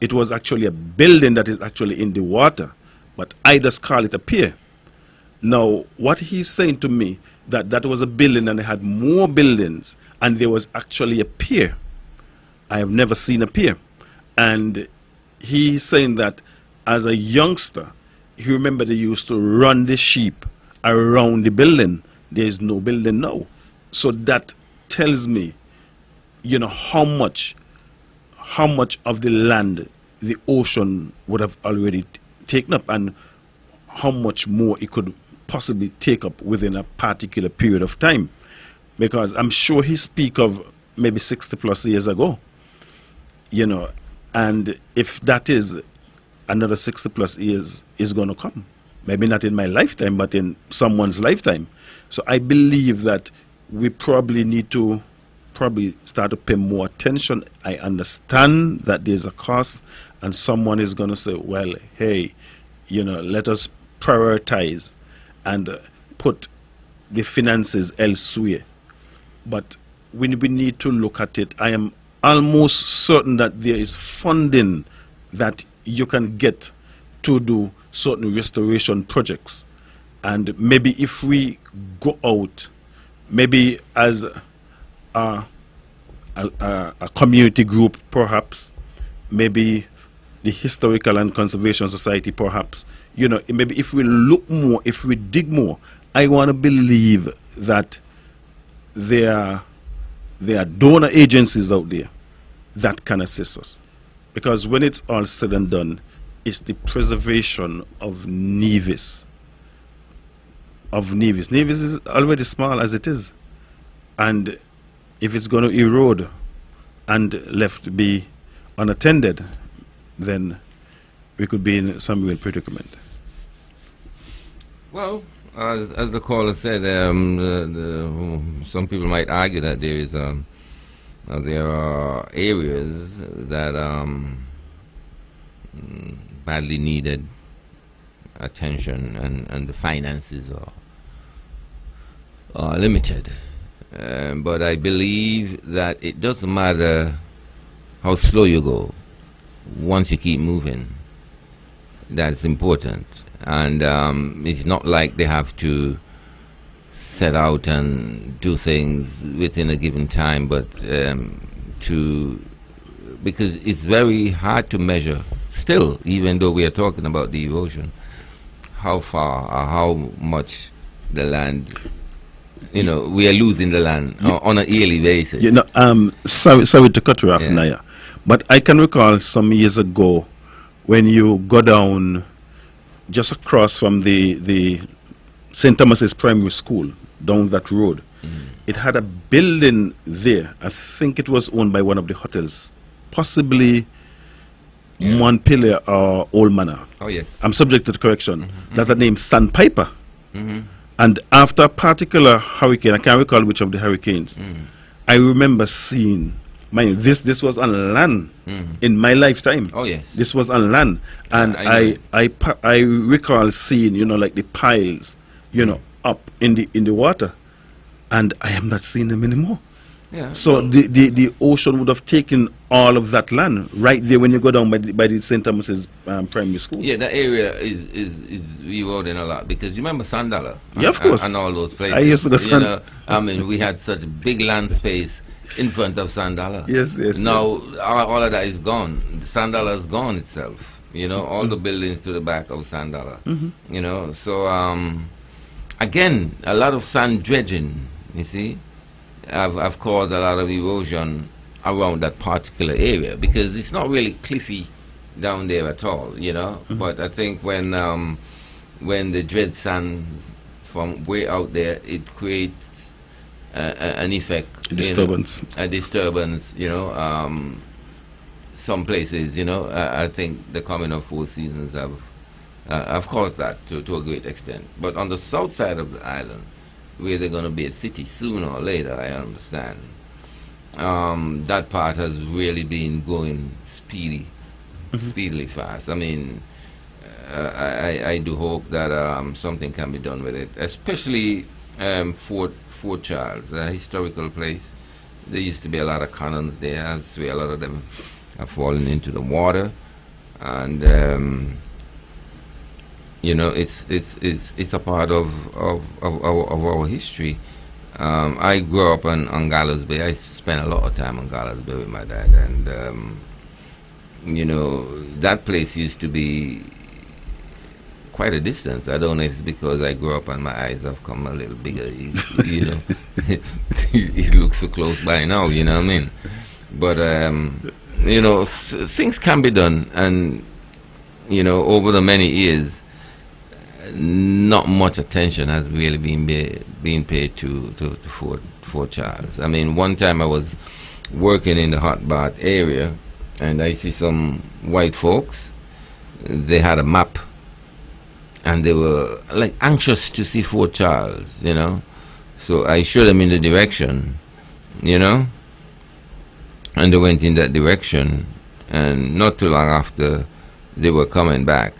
it was actually a building that is actually in the water, but I just call it a pier. Now, what he's saying to me, that was a building and they had more buildings, and there was actually a pier. I have never seen a pier. And he's saying that as a youngster, he remember they used to run the sheep around the building. There is no building now. So that tells me, how much of the land the ocean would have already taken up, and how much more it could possibly take up within a particular period of time. Because I'm sure he speak of maybe 60 plus years ago, and if that is another 60 plus years is going to come, maybe not in my lifetime, but in someone's lifetime. So I believe that we probably need to start to pay more attention. I understand that there's a cost, and someone is going to say, well, hey, let us prioritize and put the finances elsewhere. But we need to look at it. I am almost certain that there is funding that you can get to do certain restoration projects. And maybe if we go out, maybe as a community group, perhaps, maybe the Historical and Conservation Society, perhaps, maybe if we look more, if we dig more, I want to believe that there are donor agencies out there that can assist us. Because when it's all said and done, it's the preservation of Nevis. Nevis is already small as it is. And if it's going to erode and left be unattended, then we could be in some real predicament. Well, as the caller said, some people might argue that there are areas that badly needed attention, and the finances are limited. But I believe that it doesn't matter how slow you go. Once you keep moving, that's important. And it's not like they have to set out and do things within a given time, but because it's very hard to measure still, even though we are talking about the erosion, how far or how much the land, we are losing the land on a yearly basis. Sorry to cut you off, Naya, but I can recall some years ago when you go down just across from the St. Thomas's Primary School, down that road. It had a building there. I think it was owned by one of the hotels, possibly Montpelier or Old Manor. Oh, yes. I'm subject to correction. That's the name Sandpiper. And after a particular hurricane, I can't recall which of the hurricanes, I remember seeing, this was on land in my lifetime. Oh, yes. This was on land. And I recall seeing, like the piles, up in the water. And I am not seeing them anymore. Yeah. So the ocean would have taken all of that land right there when you go down by the St. Thomas's Primary School. Yeah, that area is eroding a lot, because you remember Sandala? Yeah, of course. And all those places. I used to go we had such big land space in front of Sandala. Yes. Now yes. all of that is gone. Sandala is gone itself. All the buildings to the back of Sandala. So again, a lot of sand dredging. You see, I've caused a lot of erosion around that particular area, because it's not really cliffy down there at all, But I think when the dredge sand from way out there, it creates an effect, a disturbance. Some places, I think the coming of four seasons have caused that to a great extent. But on the south side of the island, where they're going to be a city sooner or later, I understand. That part has really been going speedily fast. I mean, I do hope that something can be done with it, especially Fort Charles, a historical place. There used to be a lot of cannons there. I swear a lot of them have fallen into the water, and it's a part of our history. I grew up on Gallows Bay. I spent a lot of time on Gallows Bay with my dad, and that place used to be quite a distance. I don't know if it's because I grew up and my eyes have come a little bigger. It looks so close by now. You know what I mean? But things can be done, and over the many years, not much attention has really been paid to Fort Charles. I mean, one time I was working in the hot bath area, and I see some white folks. They had a map, and they were like anxious to see Fort Charles, So I showed them in the direction, and they went in that direction, and not too long after, they were coming back,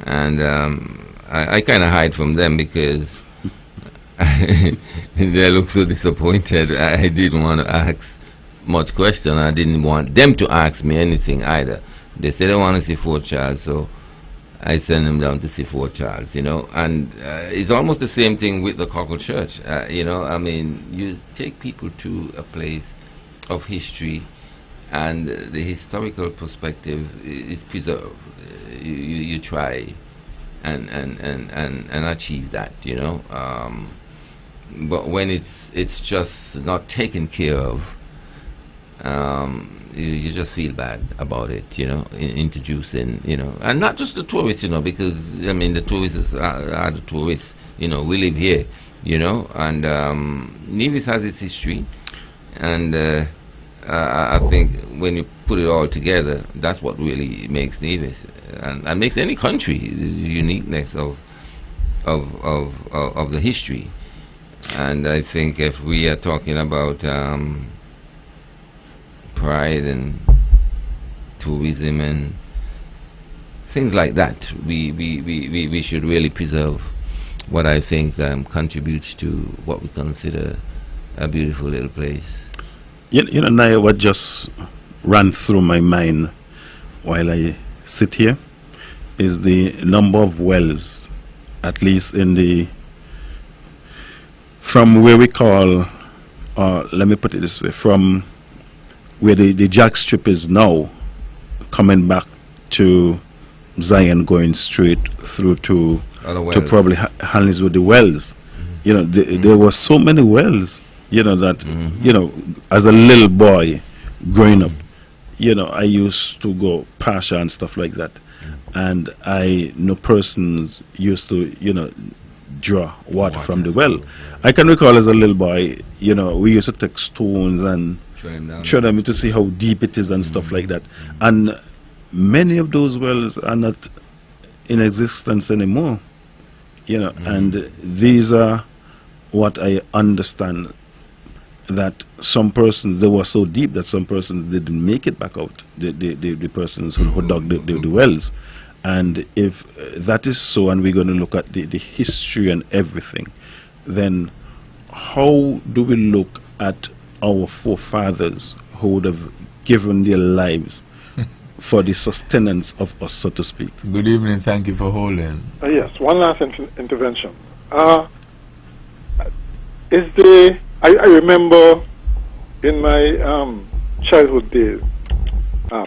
and I kind of hide from them because they look so disappointed. I didn't want to ask much question. I didn't want them to ask me anything either. They said they want to see Fort Charles, so I send them down to see Fort Charles, you know. And it's almost the same thing with the Cockle Church. You know, I mean, you take people to a place of history, and the historical perspective is preserved. You try and achieve that, you know. But when it's just not taken care of, you just feel bad about it, you know, introducing, you know, and not just the tourists, you know, because, I mean, the tourists are the tourists, you know, we live here, you know, and Nevis has its history, and I think when you put it all together, that's what really makes Nevis, and makes any country, the uniqueness of the history. And I think if we are talking about pride and tourism and things like that, we should really preserve what I think contributes to what we consider a beautiful little place. You know, Naya, what just ran through my mind while I sit here is the number of wells, at least in the, from where we call, let me put it this way, from where the jack strip is now, coming back to Zion, going straight through to probably Hanley's with the wells. You know, there were so many wells, you know, that, you know, as a little boy growing up, you know, I used to go Pasha and stuff like that. And I know persons used to, you know, draw water from the well. I can recall as a little boy, you know, we used to take stones and show them to see how deep it is and stuff like that. And many of those wells are not in existence anymore, you know, and these are what I understand, that some persons, they were so deep that some persons didn't make it back out, the persons who dug the wells. And if that is so, and we're going to look at the history and everything, then how do we look at our forefathers who would have given their lives for the sustenance of us, so to speak? Good evening, thank you for holding. Yes, one last intervention. I remember in my childhood days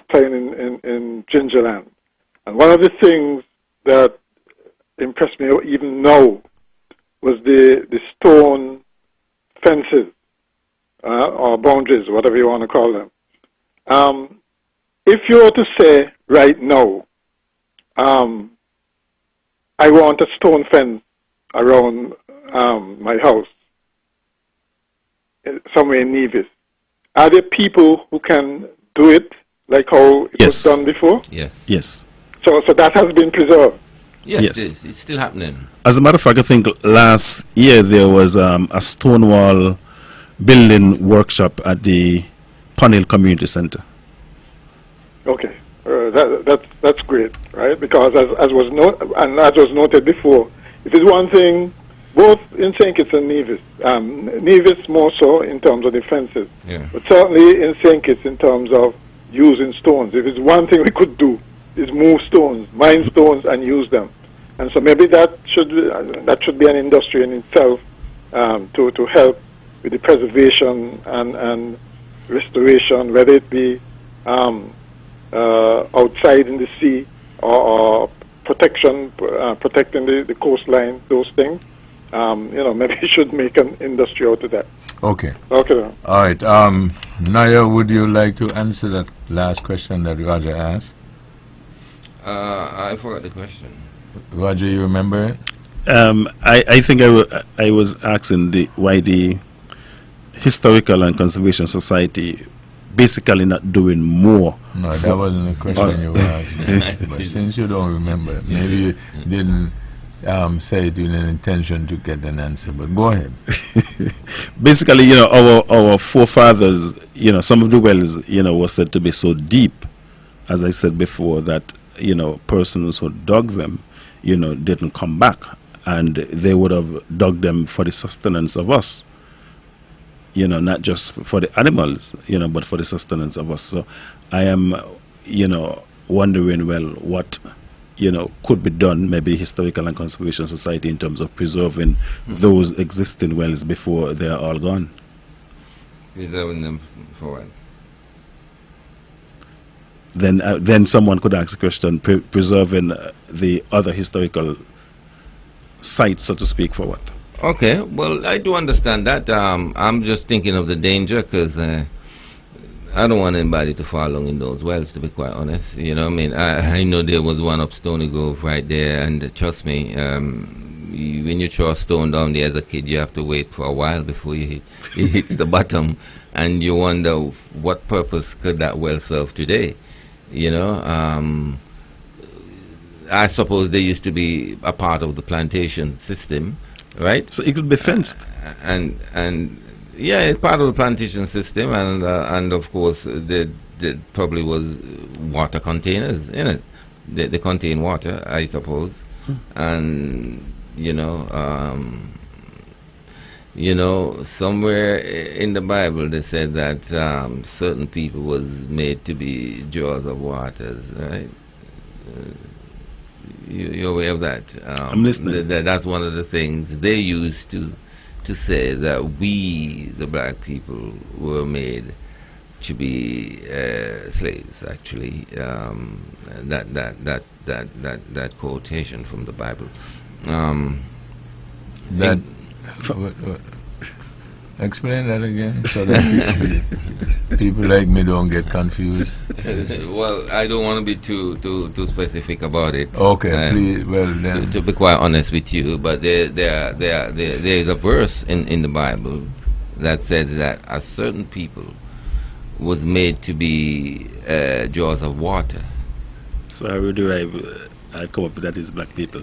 playing in Gingerland, and one of the things that impressed me even now was the stone fences or boundaries, whatever you want to call them. If you were to say right now, I want a stone fence around my house, somewhere in Nevis, are there people who can do it like how it was done before? Yes. Yes. So that has been preserved? Yes. It's still happening. As a matter of fact, I think last year there was a Stonewall building workshop at the Pond Community Center. Okay, that's great, right? Because as was noted before, if it's one thing, both in St. Kitts and Nevis, Nevis more so in terms of the fences, but certainly in St. Kitts in terms of using stones. If it's one thing we could do, is move stones, mine stones, and use them. And so maybe that should be an industry in itself to help with the preservation and restoration, whether it be outside in the sea or protecting the coastline, those things. You know, maybe you should make an industry out of that. Okay. Okay. All right. Naya, would you like to answer that last question that Roger asked? I forgot the question. Roger, you remember it? I think I was asking why the Historical and Conservation Society basically not doing more. No, that wasn't the question you were asking. But since you don't remember, maybe you didn't say it with an intention to get an answer, but go ahead. Basically, you know, our forefathers, you know, some of the wells, you know, were said to be so deep, as I said before, that, you know, persons who dug them, didn't come back, and they would have dug them for the sustenance of us. Not just for the animals, but for the sustenance of us. So I am, wondering, well, what, could be done, maybe Historical and Conservation Society, in terms of preserving those existing wells before they are all gone. Preserving them for what? Then someone could ask the question, preserving the other historical sites, so to speak, for what? Okay, well, I do understand that. I'm just thinking of the danger, because I don't want anybody to fall along in those wells, to be quite honest. I know there was one up Stony Grove right there, and trust me, when you throw a stone down there as a kid, you have to wait for a while before it hits the bottom, and you wonder what purpose could that well serve today. I suppose they used to be a part of the plantation system, right? So it could be fenced. And yeah, it's part of the plantation system, and of course there probably was water containers in it. They contain water, I suppose, and somewhere in the Bible they said that certain people was made to be drawers of waters, right? You're aware of that? I'm listening. That's one of the things they used to say, that we, the black people, were made to be slaves. Actually, that quotation from the Bible. Explain that again, so that people like me don't get confused. Well, I don't want to be too specific about it. Okay, please. Well, then, to be quite honest with you, but there is a verse in the Bible that says that a certain people was made to be jars of water. So how do I come up with that is black people?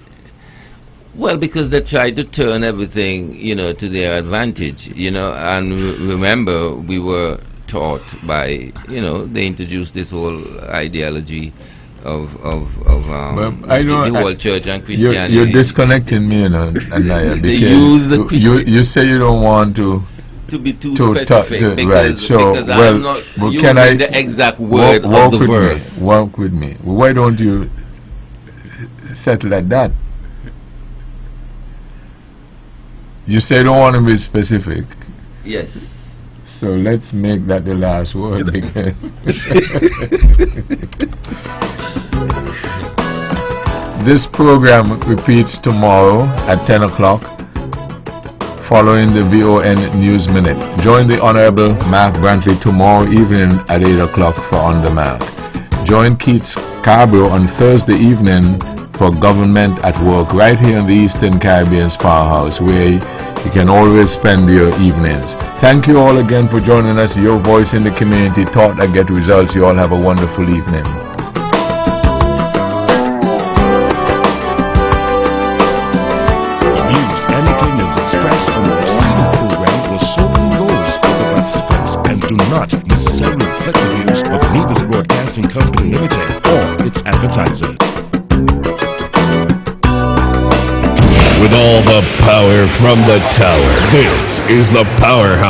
Well, because they tried to turn everything, to their advantage, and remember, we were taught by, they introduced this whole ideology of the whole church and Christianity. You're disconnecting me, Anaya, they use the you say you don't want to be too specific, right? So, because well, I'm not using can I the exact word of the verse. Walk with me. Why don't you settle at that? You say you don't want to be specific. Yes. So let's make that the last word. This program repeats tomorrow at 10 o'clock following the VON News Minute. Join the Honorable Mark Brantley tomorrow evening at 8 o'clock for On the Mark. Join Keith Carbro on Thursday evening for Government at Work right here in the Eastern Caribbean's Powerhouse, where you can always spend your evenings. Thank you all again for joining us. Your voice in the community, thought that get results. You all have a wonderful evening. The views and opinions expressed on the preceding program were solely those of the participants and do not necessarily reflect the views of Nevis Broadcasting Company Limited or its advertisers. With all the power from the tower, this is the Powerhouse.